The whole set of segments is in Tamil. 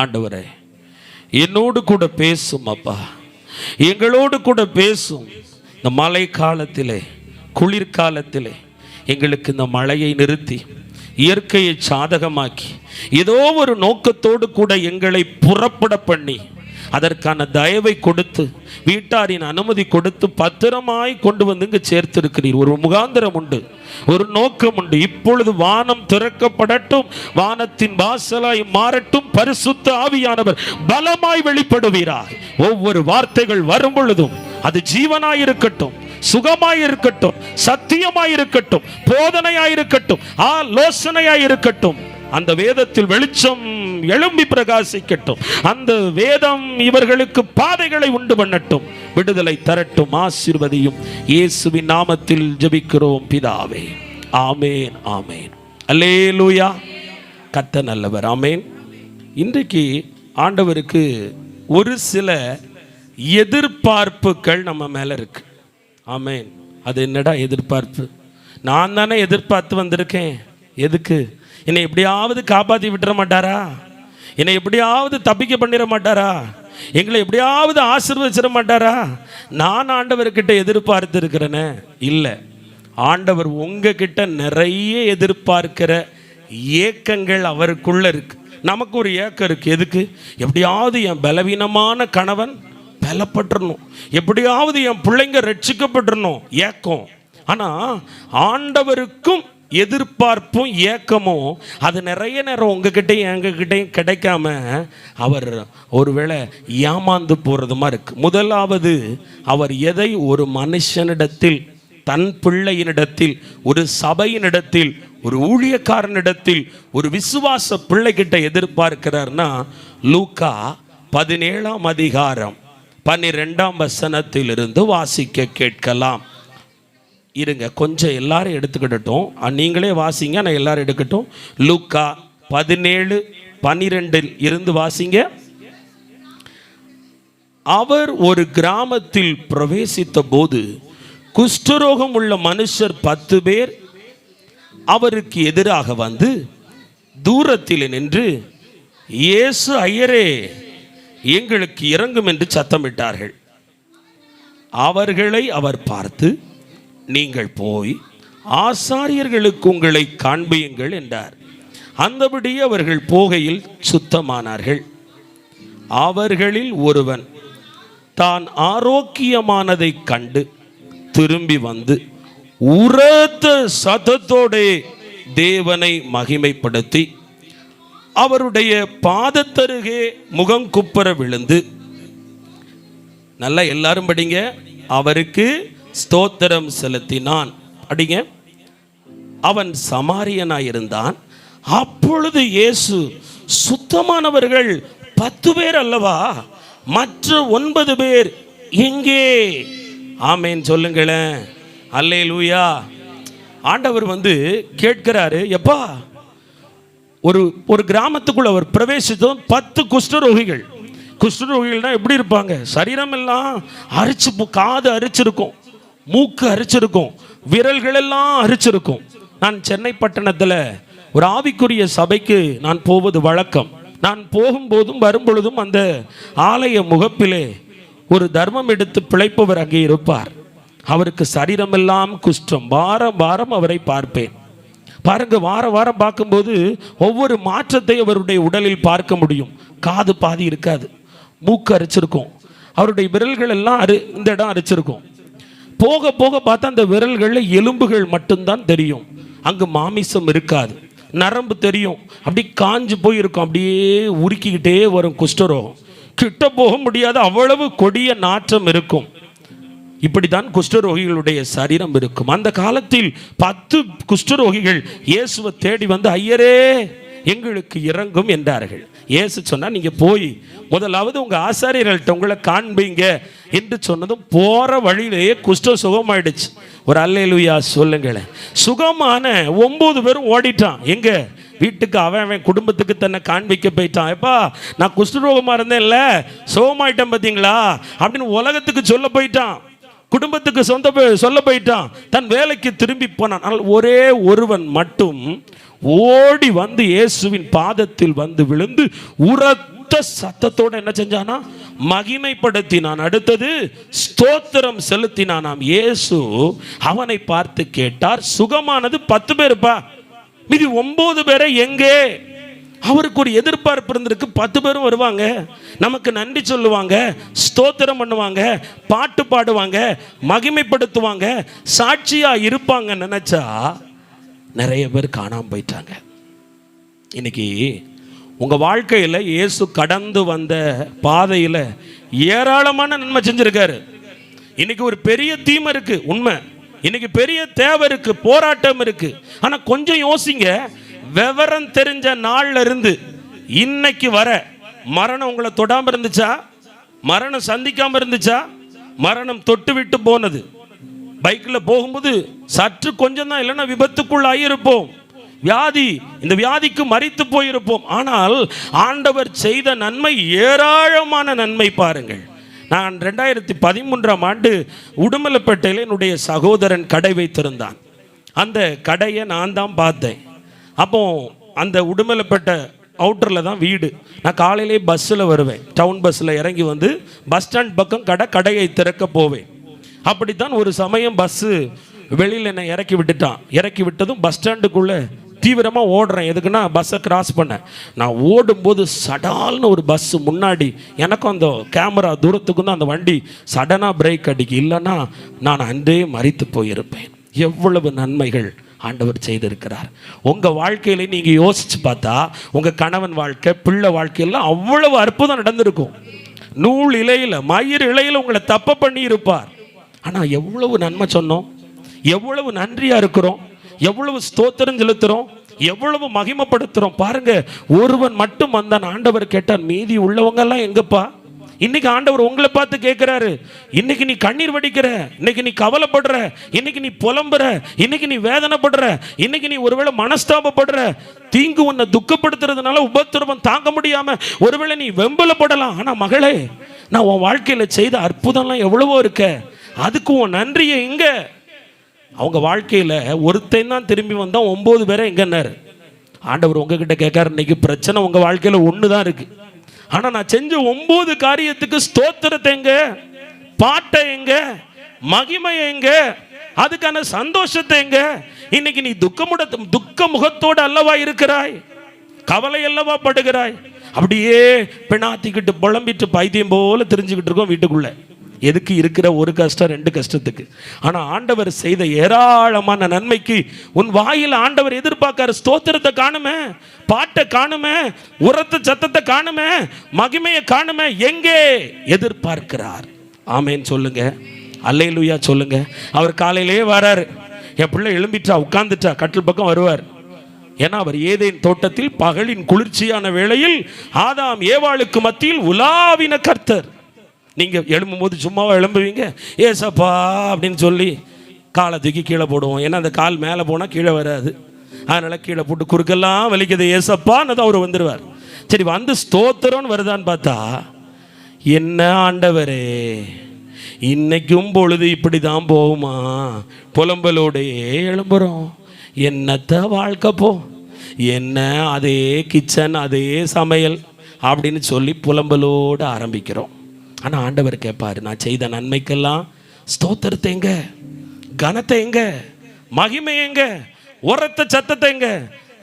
ஆண்டவரே, என்னோடு கூட பேசும் அப்பா, எங்களோடு கூட பேசும். இந்த மழை காலத்திலே, குளிர்காலத்திலே எங்களுக்கு இந்த மழையை நிறுத்தி இயற்கையை சாதகமாக்கி ஏதோ ஒரு நோக்கத்தோடு கூட எங்களை புறப்பட பண்ணி அதற்கான தயவை கொடுத்து வீட்டாரின் அனுமதி கொடுத்து பத்திரமாய் கொண்டு வந்து இங்கு சேர்த்திருக்கிறீர். ஒரு முகாந்திரம் உண்டு, ஒரு நோக்கம் உண்டு. இப்பொழுது வானம் திறக்கப்படட்டும், வானத்தின் வாசலாய் மாறட்டும், பரிசுத்த ஆவியானவர் பலமாய் வெளிப்படுவீராக. ஒவ்வொரு வார்த்தைகள் வரும் பொழுதும் அது ஜீவனாயிருக்கட்டும், சுகமாயிருக்கட்டும், சத்தியமாயிருக்கட்டும், போதனையாயிருக்கட்டும், ஆலோசனையாயிருக்கட்டும். அந்த வேதத்தில் வெளிச்சம் எழும்பி பிரகாசிக்கட்டும். அந்த வேதம் இவர்களுக்கு பாதைகளை உண்டு பண்ணட்டும், விடுதலை தரட்டும், ஆசீர்வதியும். இயேசுவின் நாமத்தில் ஜெபிக்கிறோம் பிதாவே, ஆமேன், ஆமேன், அல்லேலூயா. கர்த்தர் நல்லவர், ஆமேன். இன்றைக்கு ஆண்டவருக்கு ஒரு சில எதிர்பார்ப்புகள் நம்ம மேல இருக்கு. ஆமேன். அது என்னடா எதிர்பார்ப்பு? நான் தானே எதிர்பார்த்து வந்திருக்கேன். எதுக்கு? என்னை எப்படியாவது காப்பாற்றி விட்டுற மாட்டாரா? என்னை எப்படியாவது தப்பிக்க பண்ணிட மாட்டாரா? எங்களை எப்படியாவது ஆசீர்வதிச்சிட மாட்டாரா? நான் ஆண்டவர்கிட்ட எதிர்பார்த்து இருக்கிறேனே. இல்லை, ஆண்டவர் உங்ககிட்ட நிறைய எதிர்பார்க்கிற ஏக்கங்கள் அவருக்குள்ள இருக்கு. நமக்கு ஒரு ஏக்கம் இருக்கு. எதுக்கு? எப்படியாவது என் பலவீனமான கணவன் பலப்பட்டுறணும், எப்படியாவது என் பிள்ளைங்க ரட்சிக்கப்பட்டுறணும், ஏக்கம். ஆனால் ஆண்டவருக்கும் எதிர்பார்ப்பும் ஏக்கமும் அது நிறைய நேரம் உங்ககிட்டையும் எங்ககிட்டையும் கிடைக்காம அவர் ஒருவேளை ஏமாந்து போகிறதுமா இருக்கு. முதலாவது, அவர் எதை ஒரு மனுஷனிடத்தில், தன் பிள்ளையினிடத்தில், ஒரு சபையினிடத்தில், ஒரு ஊழியக்காரனிடத்தில், ஒரு விசுவாச பிள்ளைகிட்ட எதிர்பார்க்கிறார்னா, லூக்கா 17ஆம் அதிகாரம் 12ஆம் வசனத்திலிருந்து வாசிக்க கேட்கலாம். இருங்க, கொஞ்சம் எல்லாரும் எடுத்துக்கிட்டோம், நீங்களே வாசிங்க, நான் எல்லாரும் எடுக்கட்டும். லூக்கா 17:12 இருந்து வாசிங்க. அவர் ஒரு கிராமத்தில் பிரவேசித்த போது குஷ்டரோகம் உள்ள மனுஷர் 10 பேர் அவருக்கு எதிராக வந்து தூரத்தில் நின்று, இயேசு ஐயரே, எங்களுக்கு இறங்கும் என்று சத்தமிட்டார்கள். அவர்களை அவர் பார்த்து, நீங்கள் போய் ஆசாரியர்களுக்கு உங்களை காண்பியுங்கள் என்றார். அந்தபடி அவர்கள் போகையில் சுத்தமானார்கள். அவர்களில் ஒருவன் தான் ஆரோக்கியமானதை கண்டு திரும்பி வந்து உரத்த சத்தத்தோடே தேவனை மகிமைப்படுத்தி அவருடைய பாதத்தருகே முகங்குப்புற விழுந்து, நல்லா எல்லாரும் படிங்க, அவருக்கு ஸ்தோத்திரம் செலுத்தினான். படிங்க. அவன் சமாரியனாயிருந்தான். அப்பொழுது இயேசு, சுத்தமானவர்கள் 10 பேர் அல்லவா, மற்ற 9 பேர் எங்கே? ஆமேன் சொல்லுங்களேன், அல்லேலூயா. ஆண்டவர் வந்து கேட்கிறாரு, எப்பா, ஒரு கிராமத்துக்குள்ள அவர் பிரவேசித்ததும் 10 குஷ்டரோகிகள். குஷ்டரோகிகள்னா எப்படி இருப்பாங்க? சரீரம் எல்லாம் அரிச்சு, காது அரிச்சிருக்கும், மூக்கு அரிச்சிருக்கும், விரல்கள் எல்லாம் அரிச்சிருக்கும். நான் சென்னை பட்டணத்தில் ஒரு ஆவிக்குரிய சபைக்கு நான் போவது வழக்கம். நான் போகும்போதும் வரும்பொழுதும் அந்த ஆலய முகப்பிலே ஒரு தர்மம் எடுத்து பிழைப்பவர் அங்கே இருப்பார். அவருக்கு சரீரமெல்லாம் குஷ்டம். வாரம் வாரம் அவரை பார்ப்பேன். பாருங்க, வாரம் வாரம் பார்க்கும்போது ஒவ்வொரு மாற்றத்தை அவருடைய உடலில் பார்க்க முடியும். காது பாதி இருக்காது, மூக்கு அரிச்சிருக்கும், அவருடைய விரல்கள் எல்லாம் இந்த இடம் அரிச்சிருக்கும். போக போக பார்த்தா அந்த விரல்களில் எலும்புகள் மட்டும்தான் தெரியும், அங்கு மாமிசம் இருக்காது. நரம்பு தெரியும், அப்படி காஞ்சு போயிருக்கும், அப்படியே உருக்கிக்கிட்டே வரும் குஷ்டரோகம். கிட்ட போக முடியாது, அவ்வளவு கொடிய நாற்றம் இருக்கும். இப்படித்தான் குஷ்டரோகிகளுடைய சரீரம் இருக்கும். அந்த காலத்தில் 10 குஷ்டரோகிகள் இயேசுவை தேடி வந்து, ஐயரே, எங்களுக்கு இறங்கும் என்றார்கள். இயேசு சொன்னா, நீங்க போய் முதலாவது உங்க ஆசாரியர்கள்ட்ட உங்களை காண்பீங்க என்று சொன்னதும் போற வழியிலேயே குஷ்டம் சுகமாயிடுச்சு. ஒரு அல்லேலூயா சொல்லுங்களேன். சுகமான 9 பேரும் ஓடிட்டான். எங்க? வீட்டுக்கு. அவன் குடும்பத்துக்கு தன்னை காண்பிக்க போயிட்டான். எப்பா, நான் குஷ்டரோகமா இருந்தேன்ல, சுகமாயிட்டேன் பார்த்தீங்களா அப்படின்னு உலகத்துக்கு சொல்ல போயிட்டான். குடும்பத்துக்கு சொல்ல போயிட்டான். தன் வேலைக்கு திரும்பி போனான். ஆனால் ஒரே ஒருவன் மட்டும் ஓடி வந்து இயேசுவின் பாதத்தில் வந்து விழுந்து உரத்த உரத்த சத்தத்தோட என்ன செஞ்சானா? மகிமைப்படுத்தினான். அடுத்தது ஸ்தோத்திரம் செலுத்தினானாம். இயேசு அவனை பார்த்து கேட்டார், சுகமானது 10 பேருப்பா, மீதி 9 பேரை எங்கே? அவருக்கு ஒரு எதிர்பார்ப்பு இருந்திருக்கு. 10 பேரும் வருவாங்க, நமக்கு நன்றி சொல்லுவாங்க, ஸ்தோத்திரம் பண்ணுவாங்க, பாட்டு பாடுவாங்க, மகிமைப்படுத்துவாங்க, சாட்சியா இருப்பாங்க நினைச்சா நிறைய பேர் காணாம போயிட்டாங்க. இன்னைக்கு உங்க வாழ்க்கையில் இயேசு கடந்து வந்த பாதையில் ஏராளமான நன்மை செஞ்சிருக்காரு. இன்னைக்கு ஒரு பெரிய தீமை இருக்கு, உண்மை. இன்னைக்கு பெரிய தேவை இருக்கு, போராட்டம் இருக்கு. ஆனா கொஞ்சம் யோசிங்க, விவரம் தெரிஞ்ச நாள்ல இருந்து இன்னைக்கு வர மரணம் உங்களை தொடாம இருந்துச்சா? மரணம் சந்திக்காம இருந்துச்சா? மரணம் தொட்டு விட்டு போனது. பைக்கில் போகும்போது சற்று கொஞ்சம் தான், இல்லைன்னா விபத்துக்குள் ஆகியிருப்போம். வியாதி, இந்த வியாதிக்கு மரித்து போயிருப்போம். ஆனால் ஆண்டவர் செய்த நன்மை ஏராளமான நன்மை. பாருங்கள், நான் 2013ஆம் ஆண்டு உடுமலைப்பேட்டையில் என்னுடைய சகோதரன் கடை வைத்திருந்தான். அந்த கடையை நான் தான் பார்த்தேன். அப்போ அந்த உடுமலைப்பேட்டை அவுட்டரில் தான் வீடு. நான் காலையிலே பஸ்ஸில் வருவேன், டவுன் பஸ்ஸில் இறங்கி வந்து பஸ் ஸ்டாண்ட் பக்கம் கடையை திறக்க போவேன். அப்படித்தான் ஒரு சமயம் பஸ்ஸு வெளியில் என்னை இறக்கி விட்டுட்டான். இறக்கி விட்டதும் பஸ் ஸ்டாண்டுக்குள்ளே தீவிரமாக ஓடுறேன். எதுக்குன்னா பஸ்ஸை கிராஸ் பண்ணேன். நான் ஓடும்போது சடால்னு ஒரு பஸ்ஸு முன்னாடி, எனக்கும் அந்த கேமரா தூரத்துக்கும் தான் அந்த வண்டி சடனாக பிரேக் அடிக்கு, இல்லைன்னா நான் அன்றே மரித்து போயிருப்பேன். எவ்வளவு நன்மைகள் ஆண்டவர் செய்திருக்கிறார். உங்கள் வாழ்க்கையில நீங்கள் யோசிச்சு பார்த்தா உங்கள் கணவன் வாழ்க்கை, பிள்ளை வாழ்க்கையெல்லாம் அவ்வளவு அற்புதம் நடந்திருக்கும். நூல் இலையில், மயிர் இலையில் உங்களை தப்ப பண்ணி இருப்பார். ஆனால் எவ்வளவு நன்மை சொன்னோம், எவ்வளவு நன்றியாக இருக்கிறோம், எவ்வளவு ஸ்தோத்திரம் செலுத்துகிறோம், எவ்வளவு மகிமைப்படுத்துகிறோம். பாருங்க, ஒருவன் மட்டும் வந்தான். ஆண்டவர் கேட்டார், மீதி உள்ளவங்கெல்லாம் எங்கப்பா? இன்னைக்கு ஆண்டவர் உங்களை பார்த்து கேட்கிறாரு. இன்னைக்கு நீ கண்ணீர் வடிக்கிற, இன்னைக்கு நீ கவலைப்படுற, இன்னைக்கு நீ புலம்புற, இன்னைக்கு நீ வேதனைப்படுற, இன்னைக்கு நீ ஒருவேளை மனஸ்தாபப்படுற, தீங்கு உன்னை துக்கப்படுத்துறதுனால உபத்திரவம் தாங்க முடியாம ஒருவேளை நீ வெம்பலப்படலாம். ஆனா மகளே, நான் உன் வாழ்க்கையில செய்த அற்புதம்லாம் எவ்வளவோ இருக்க, அதுக்கு உன் நன்றியை எங்க? அவங்க வாழ்க்கையில ஒருத்தன் தான் திரும்பி வந்தா, 9 பேரை எங்கன்னாரு. ஆண்டவர் உங்ககிட்ட கேட்காரு, இன்னைக்கு பிரச்சனை உங்க வாழ்க்கையில ஒன்று தான் இருக்கு. ஆனா நான் செஞ்ச 9 காரியத்துக்கு ஸ்தோத்திரத்தை எங்க, பாட்டை எங்க, மகிமை எங்க, அதுக்கான சந்தோஷத்தை எங்க? இன்னைக்கு நீ துக்க முகத்தோடு அல்லவா இருக்கிறாய், கவலை அல்லவா படுகிறாய். அப்படியே பிணாத்திக்கிட்டு புலம்பிட்டு பைத்தியம் போல தெரிஞ்சுக்கிட்டு இருக்கோம் வீட்டுக்குள்ள. எதுக்கு? இருக்கிற ஒரு கஷ்டம் 2 கஷ்டத்துக்கு. ஆனா ஆண்டவர் செய்த ஏராளமான நன்மைக்கு உன் வாயில் ஆண்டவர் எதிர்பார்க்காரு. ஸ்தோத்திரத்தை காணுமே, பாட்டை காணுமே, உரத்த சத்தத்தை காணுமே, மகிமையை காணுமே. எங்கே எதிர்பார்க்கிறார்? ஆமேன் சொல்லுங்க, அல்லேலூயா சொல்லுங்க. அவர் காலையிலே வராரு. என் பிள்ளை எழும்பிட்டா, உட்கார்ந்துட்டா, கட்டில் பக்கம் வருவார். ஏன்னா அவர் ஏதேன் தோட்டத்தில் பகலின் குளிர்ச்சியான வேளையில் ஆதாம் ஏவாளுக்கு மத்தியில் உலாவின கர்த்தர். நீங்கள் எழும்பும் போது சும்மாவா எழும்புவீங்க? ஏசப்பா அப்படின்னு சொல்லி காலை தூக்கி கீழே போடுவோம். ஏன்னா அந்த கால் மேலே போனால் கீழே வராது. அதனால் கீழே போட்டு குறுக்கெல்லாம் வலிக்குது, ஏசப்பான்னு தான் அவர் வந்துடுவார். சரி, வந்து ஸ்தோத்திரம்னு வருதான்னு பார்த்தா, என்ன ஆண்டவரே, இன்னைக்கும் பொழுது இப்படி தான் போகுமா? புலம்பலோடையே எழும்புகிறோம். என்னத்த வாழ்க்கை போ, என்ன அதே கிச்சன், அதே சமையல் அப்படின்னு சொல்லி புலம்பலோடு ஆரம்பிக்கிறோம். ஆனால் ஆண்டவர் கேட்பார், நான் செய்த நன்மைக்கெல்லாம் ஸ்தோத்திரத்தை எங்க, கனத்தை எங்க, மகிமை எங்க, உரத்த சத்தத்தை எங்க?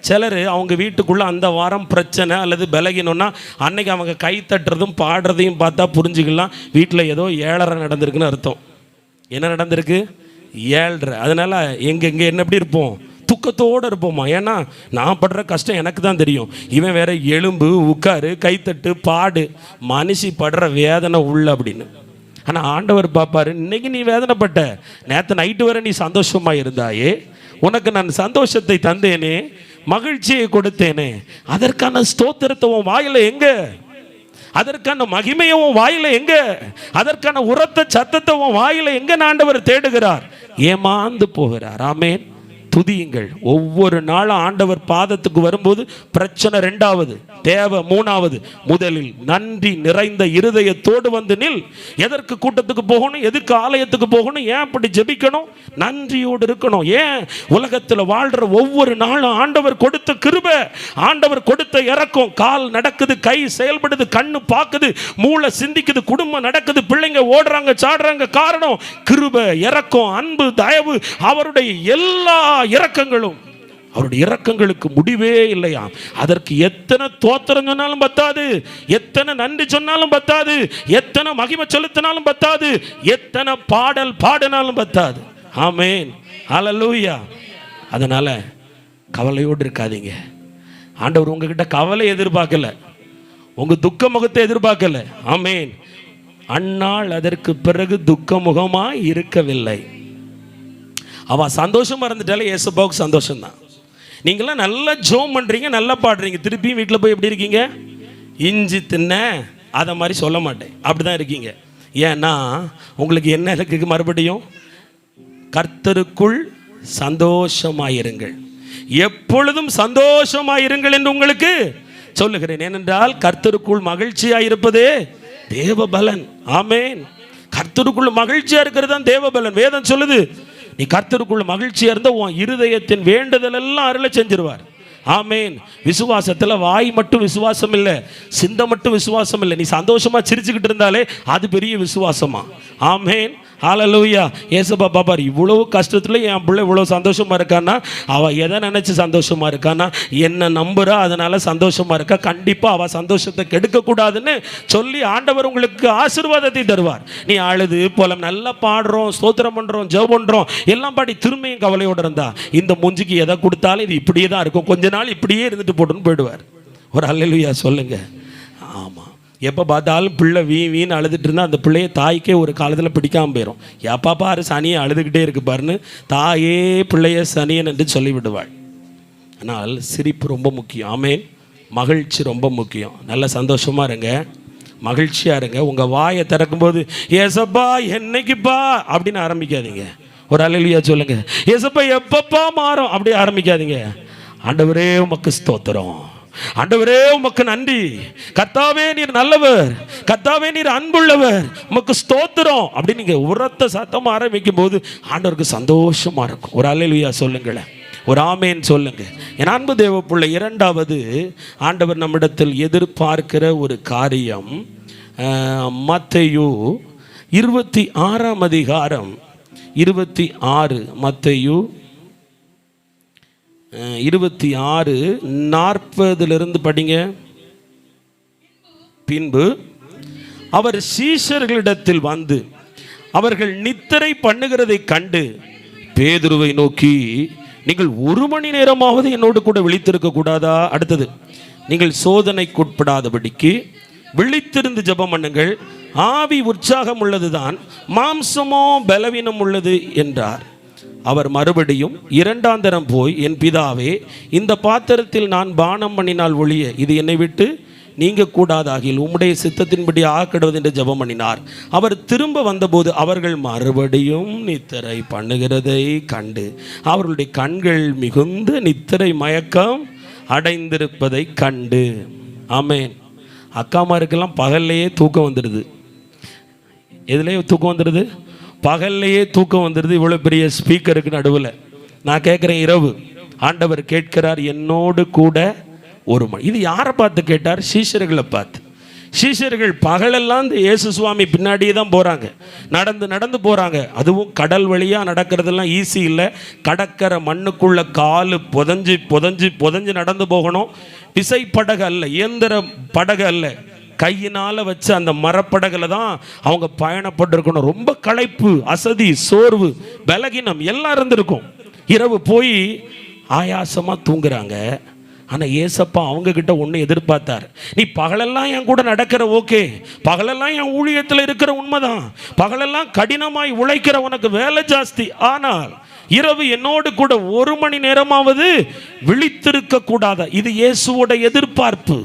சிலர் அவங்க வீட்டுக்குள்ளே அந்த வாரம் பிரச்சனை அல்லது பலகீனம்னா அன்னைக்கு அவங்க கை தட்டுறதும் பாடுறதையும் பார்த்தா புரிஞ்சுக்கலாம், வீட்டில் ஏதோ 7:30 நடந்திருக்குன்னு அர்த்தம். என்ன நடந்திருக்கு? 7:30. அதனால் எங்கே என்ன எப்படி இருப்போம்? துக்கத்தோடு இருப்போமா? ஏன்னா நான் படுற கஷ்டம் எனக்கு தான் தெரியும். இவன் வேற எலும்பு, உட்காரு, கைத்தட்டு, பாடு, மனுஷி படுற வேதனை உள்ள அப்படின்னு. ஆனால் ஆண்டவர் பார்ப்பாரு, இன்னைக்கு நீ வேதனைப்பட்ட, நேற்று நைட்டு வரை நீ சந்தோஷமாக இருந்தாயே, உனக்கு நான் சந்தோஷத்தை தந்தேனே, மகிழ்ச்சியை கொடுத்தேனே, அதற்கான ஸ்தோத்திரத்தை உன் வாயில எங்க? அதற்கான மகிமையை உன் வாயில எங்க? அதற்கான உரத்த சத்தத்தை உன் வாயில எங்க? ஆண்டவர் தேடுகிறார், ஏமாந்து போகிறார். ஆமேன். துதியுங்கள். ஒவ்வொரு நாளும் ஆண்டவர் பாதத்துக்கு வரும்போது பிரச்சனை ரெண்டாவது, தேவை மூணாவது. முதலில் நன்றி நிறைந்த இருதயத்தோடு வந்து நில். எதற்கு கூட்டத்துக்கு போகணும், எதுக்கு ஆலயத்துக்கு போகணும், ஏன் அப்படி ஜெபிக்கணும்? நன்றியோடு இருக்கணும். ஏன் உலகத்தில் வாழ்ற ஒவ்வொரு நாளும் ஆண்டவர் கொடுத்த கிருபை, ஆண்டவர் கொடுத்த இரக்கம். கால் நடக்குது, கை செயல்படுது, கண்ணு பார்க்குது, மூளை சிந்திக்குது, குடும்பம் நடக்குது, பிள்ளைங்க ஓடுறாங்க சாடுறாங்க. காரணம் கிருபை, இரக்கம், அன்பு, தயவு. அவருடைய எல்லா இரக்கங்களும், அவருடைய இரக்கங்களுக்கு முடிவே இல்லையா. அதற்கு எத்தனை தோத்திரம் சொன்னாலும் பத்தாது, எத்தனை நன்றி சொன்னாலும் பத்தாது, எத்தனை மகிமை செலுத்தினாலும் பத்தாது, எத்தனை பாடல் பாடினாலும் பத்தாது. ஆமென், ஹல்லேலூயா. அதனால கவலையோடு இருக்காதீங்க. ஆண்டவர் உங்ககிட்ட கவலை எதிர்பார்க்கல, உங்க துக்க முகத்தை எதிர்பார்க்கல. ஆமென். அந்நாள் அதற்கு பிறகு துக்க முகமாய் இருக்கவில்லை. அவ சந்தோஷமா இருந்துட்டாலே இயேசுவுக்கு சந்தோஷம்தான். நீங்களாம் நல்லா ஜோம் பண்ணுறீங்க, நல்லா பாடுறீங்க, திருப்பியும் வீட்டில் போய் எப்படி இருக்கீங்க? இஞ்சி தின்ன அதை மாதிரி சொல்ல மாட்டேன், அப்படி தான் இருக்கீங்க. ஏன்னா உங்களுக்கு என்ன இருக்கு? மறுபடியும் கர்த்தருக்குள் சந்தோஷமாயிருங்கள், எப்பொழுதும் சந்தோஷமாயிருங்கள் என்று உங்களுக்கு சொல்லுகிறேன். ஏனென்றால் கர்த்தருக்குள் மகிழ்ச்சியாயிருப்பதே தேவபலன். ஆமென். கர்த்தருக்குள்ள மகிழ்ச்சியா இருக்கிறது தான் தேவபலன். வேதம் சொல்லுது, நீ கர்த்தருக்குள்ள மகிழ்ச்சியா இருந்தா உன் இருதயத்தின் வேண்டுதல் எல்லாம் அருளை செஞ்சிருவார். ஆமென். விசுவாசத்தில் வாய் மட்டும் விசுவாசம் இல்லை, சிந்தை மட்டும் விசுவாசம் இல்லை. நீ சந்தோஷமா சிரிச்சுக்கிட்டு இருந்தாலே அது பெரிய விசுவாசமா. ஆமென், ஹல்லேலூயா. ஏசப்பா பாப்பார், இவ்வளவு கஷ்டத்துல என் பிள்ளை இவ்வளவு சந்தோஷமா இருக்கான்னா அவ எதை நினைச்சு சந்தோஷமா இருக்கான்னா என்ன நம்புறா, அதனால சந்தோஷமா இருக்கா. கண்டிப்பா அவ சந்தோஷத்தை கெடுக்க கூடாதுன்னு சொல்லி ஆண்டவர் உங்களுக்கு ஆசீர்வாதத்தை தருவார். நீ அழுது போலம் நல்லா பாடுறோம், ஸ்தோத்திரம் பண்றோம், ஜெபம் பண்றோம், எல்லாம் பாடி திரும்பியும் கவலையோடு இருந்தா இந்த மூஞ்சிக்கு எதை கொடுத்தாலும் இது இப்படியே தான் இருக்கும், கொஞ்ச நாள் இப்படியே இருந்துட்டு போட்டுன்னு போயிடுவார். ஒரு ஹல்லேலூயா சொல்லுங்க. ஆமா, எப்போ பார்த்தாலும் பிள்ளை வீண் அழுதுட்டு இருந்தால் அந்த பிள்ளைய தாய்க்கே ஒரு காலத்தில் பிடிக்காமல் போயிடும். எப்போ பாரு சனியை அழுதுகிட்டே இருக்கு பாருன்னு தாயே பிள்ளைய சனியன் என்று சொல்லிவிடுவாள். ஆனால் சிரிப்பு ரொம்ப முக்கியம். ஆமென். மகிழ்ச்சி ரொம்ப முக்கியம். நல்ல சந்தோஷமாக இருங்க, மகிழ்ச்சியாக இருங்க. உங்கள் வாயை திறக்கும்போது ஏசப்பா என்னைக்குப்பா அப்படின்னு ஆரம்பிக்காதீங்க. ஒரு ஹல்லேலூயா சொல்லுங்க. ஏசப்பா எப்பப்பா மாறும் அப்படி ஆரம்பிக்காதீங்க. ஆண்டவரே உமக்கு ஸ்தோத்திரம், ஆண்டவரே உமக்கு நன்றி, கர்த்தாவே நீர் நல்லவர், கர்த்தாவே நீர் அன்புள்ளவர், உமக்கு ஸ்தோத்திரம் அப்படி நீங்க உரத்த சத்தமா ஆரம்பிக்கும் போது ஆண்டவருக்கு சந்தோஷமா இருக்கும். ஒரு ஹல்லேலூயா சொல்லுங்களேன், ஒரு ஆமேன் சொல்லுங்க. என் அன்பு தேவ பிள்ளை, இரண்டாவது ஆண்டவர் நம்மிடத்தில் எதிர்பார்க்கிற ஒரு காரியம் மத்தேயு 26ஆம் அதிகாரம் 26, மத்தேயு 26:40 படிங்க. பின்பு அவர் சீஷர்களிடத்தில் வந்து அவர்கள் நித்திரை பண்ணுகிறதை கண்டு பேதுருவை நோக்கி, நீங்கள் 1 மணி நேரமாவது என்னோடு கூட விழித்திருக்க கூடாதா? அடுத்தது, நீங்கள் சோதனைக்குட்படாதபடிக்கு விழித்திருந்து ஜெபம் பண்ணுங்கள், ஆவி உற்சாகம் உள்ளதுதான், மாம்சமோ பலவீனம் உள்ளது என்றார். அவர் மறுபடியும் 2ஆம் தரம் போய், என் பிதாவே, இந்த பாத்திரத்தில் நான் பானம் பண்ணினால் ஒழிய இது என்னை விட்டு நீங்க கூடாதாகில் உம்முடைய சித்தத்தின்படி ஆக்கிடுவது என்று ஜெபம் பண்ணினார். அவர் திரும்ப வந்தபோது அவர்கள் மறுபடியும் நித்திரை பண்ணுகிறதை கண்டு அவர்களுடைய கண்கள் மிகுந்த நித்திரை மயக்கம் அடைந்திருப்பதை கண்டு. ஆமென். அக்காமாருக்கெல்லாம் பகல்லையே தூக்கம் வந்துடுது. எதுலேயே தூக்கம் வந்துடுது? பகல்லையே தூக்கம் வந்துடுது. இவ்வளோ பெரிய ஸ்பீக்கருக்கு நடுவில் நான் கேட்குறேன், இரவு ஆண்டவர் கேட்கிறார் என்னோடு கூட 1 மணி. இது யாரை பார்த்து கேட்டார்? சீஷர்களை பார்த்து. சீஷர்கள் பகலெல்லாம் இந்த இயேசு சுவாமி பின்னாடியே தான் போகிறாங்க, நடந்து போகிறாங்க. அதுவும் கடல் வழியாக நடக்கிறதெல்லாம் ஈஸி இல்லை. கடற்கரை மண்ணுக்குள்ள காலு புதஞ்சு நடந்து போகணும். விசைப்படகு அல்ல, இயந்திர படகு அல்ல, கையினால் வச்சு அந்த மரப்படகுல தான் அவங்க பயணப்பட்டிருக்கணும். ரொம்ப களைப்பு, அசதி, சோர்வு, பலகீனம் எல்லாம் இருந்திருக்கும். இரவு போய் ஆயாசமாக தூங்குறாங்க. ஆனால் ஏசப்பா அவங்க கிட்ட ஒன்று எதிர்பார்த்தார். நீ பகலெல்லாம் என் கூட நடக்கிற, ஓகே, பகலெல்லாம் என் ஊழியத்தில் இருக்கிற உண்மைதான், பகலெல்லாம் கடினமாய் உழைக்கிற உனக்கு வேலை ஜாஸ்தி, ஆனால் இரவு என்னோடு கூட 1 மணி நேரமாவது விழித்திருக்க கூடாதா? இது இயேசுவோட எதிர்பார்ப்பு.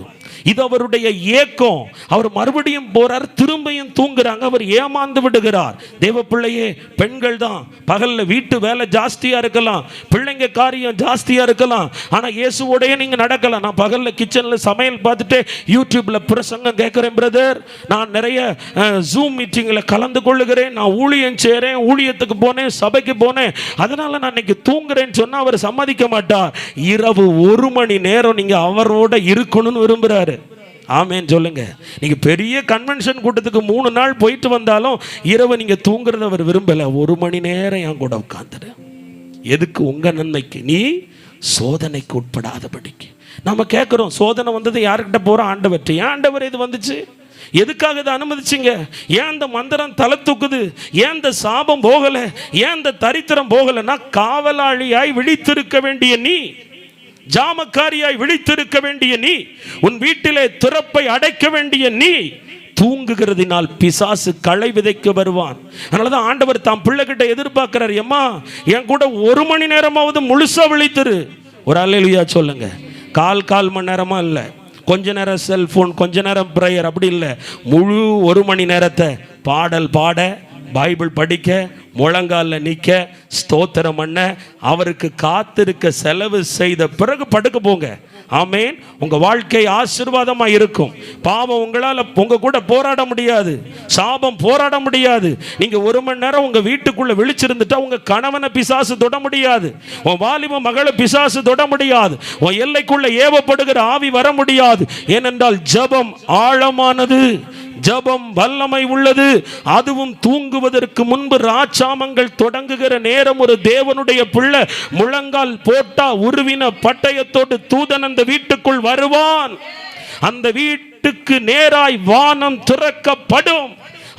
இது அவருடைய ஏக்கம். அவர் மறுபடியும் போறார், திரும்பியும் தூங்குறாங்க, அவர் ஏமாந்து விடுகிறார். தேவ பிள்ளையே, பெண்கள் தான் பகல்ல வீட்டு வேலை ஜாஸ்தியா இருக்கலாம், பிள்ளைங்க காரியம் ஜாஸ்தியா இருக்கலாம், ஆனா இயேசுவோடய நீங்க நடக்கலாம். நான் பகல்ல கிச்சன்ல சமையல் பார்த்துட்டு யூடியூப்ல பிரசங்கம் கேட்கிறேன் பிரதர், நான் நிறைய ஜூம் மீட்டிங்ல கலந்து கொள்ளுகிறேன், நான் ஊழியம் செய்றேன், ஊழியத்துக்கு போனேன், சபைக்கு போனேன், அதனால நான் இன்னைக்கு தூங்குறேன்னு சொன்னா அவர் சம்மதிக்க மாட்டார். இரவு 1 மணி நேரம் நீங்க அவரோட இருக்கணும்னு விரும்புறாரு. ஆமேன் சொல்லுங்க. நீங்க பெரிய கன்வென்ஷன் கூட்டத்துக்கு 3 நாள் போயிட்டு வந்தாலும் இரவு நீங்க தூங்குறத அவர் விரும்பல. 1 மணி நேரம் என் கூட உட்கார்ந்துரு. எதுக்கு? உங்க நன்மைக்கு, நீ சோதனைக்கு உட்படாதபடிக்கு. நம்ம கேட்கிறோம், சோதனை வந்தது யாருக்கிட்ட போறோம்? ஆண்டவர்கிட்ட. ஏன் ஆண்டவர் இது வந்துச்சு? எதுக்காக இதை அனுமதிச்சிங்க? ஏன் இந்த மந்திரம் தலை தூக்குது? ஏன் இந்த சாபம் போகல? ஏன் இந்த தரித்திரம் போகலன்னா, காவலாளியாய் விழித்திருக்க வேண்டிய நீ, ஜாமக்காரியாய் விழித்திருக்க வேண்டிய நீ, உன் வீட்டிலே திறப்பை அடைக்க வேண்டிய நீ தூங்குகிறதினால் பிசாசு களை விதைக்க வருவான். அதனாலதான் ஆண்டவர் தாம் பிள்ளைகிட்ட எதிர்பார்க்கிறார், அம்மா என் கூட 1 மணி நேரமாவது முழுசா விழித்திரு. ஒரு அல்லேலூயா சொல்லுங்க. கால் மணி நேரமா இல்லை, கொஞ்ச நேரம் செல்போன், கொஞ்ச நேரம் பிரேயர், அப்படி இல்லை. முழு 1 மணி நேரத்தை பாடல் பாட, பைபிள் படிக்க, முழங்காலில் நிற்க, ஸ்தோத்திரம் பண்ண, அவருக்கு காத்திருக்க செலவு செய்த பிறகு படுக்க போங்க. ஆமேன். உங்க வாழ்க்கை ஆசீர்வாதமா இருக்கும். பாவம் உங்களால் உங்க கூட போராட முடியாது, சாபம் போராட முடியாது. நீங்க 1 மணி நேரம் உங்க வீட்டுக்குள்ள விழிச்சிருந்துட்டா உங்க கணவனை பிசாசு தொட முடியாது, உன் வாலிப மகளை பிசாசு தொட முடியாது, உன் எல்லைக்குள்ள ஏவப்படுகிற ஆவி வர முடியாது. ஏனென்றால் ஜெபம் ஆழமானது, ஜெபம் வல்லமை உள்ளது. அதுவும் தூங்குவதற்கு முன்பு ராச்சாமங்கள் தொடங்குகிற நேரம் ஒரு தேவனுடைய பிள்ளை முழங்கால் போட்டா உருவின பட்டயத்தோடு தூதன் அந்த வீட்டுக்குள் வருவான். அந்த வீட்டுக்கு நேராய் வானம் திறக்கப்படும்,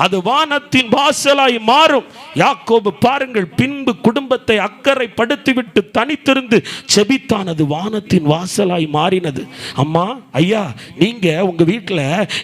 அது வானத்தின் வாசலாய் மாறும். யாக்கோபு பாருங்கள், பின்பு குடும்பத்தை அக்கறை படுத்திவிட்டு தனித்திருந்து செபித்தானது வானத்தின் வாசலாய் மாறினது. அம்மா ஐயா, நீங்க உங்க வீட்டில்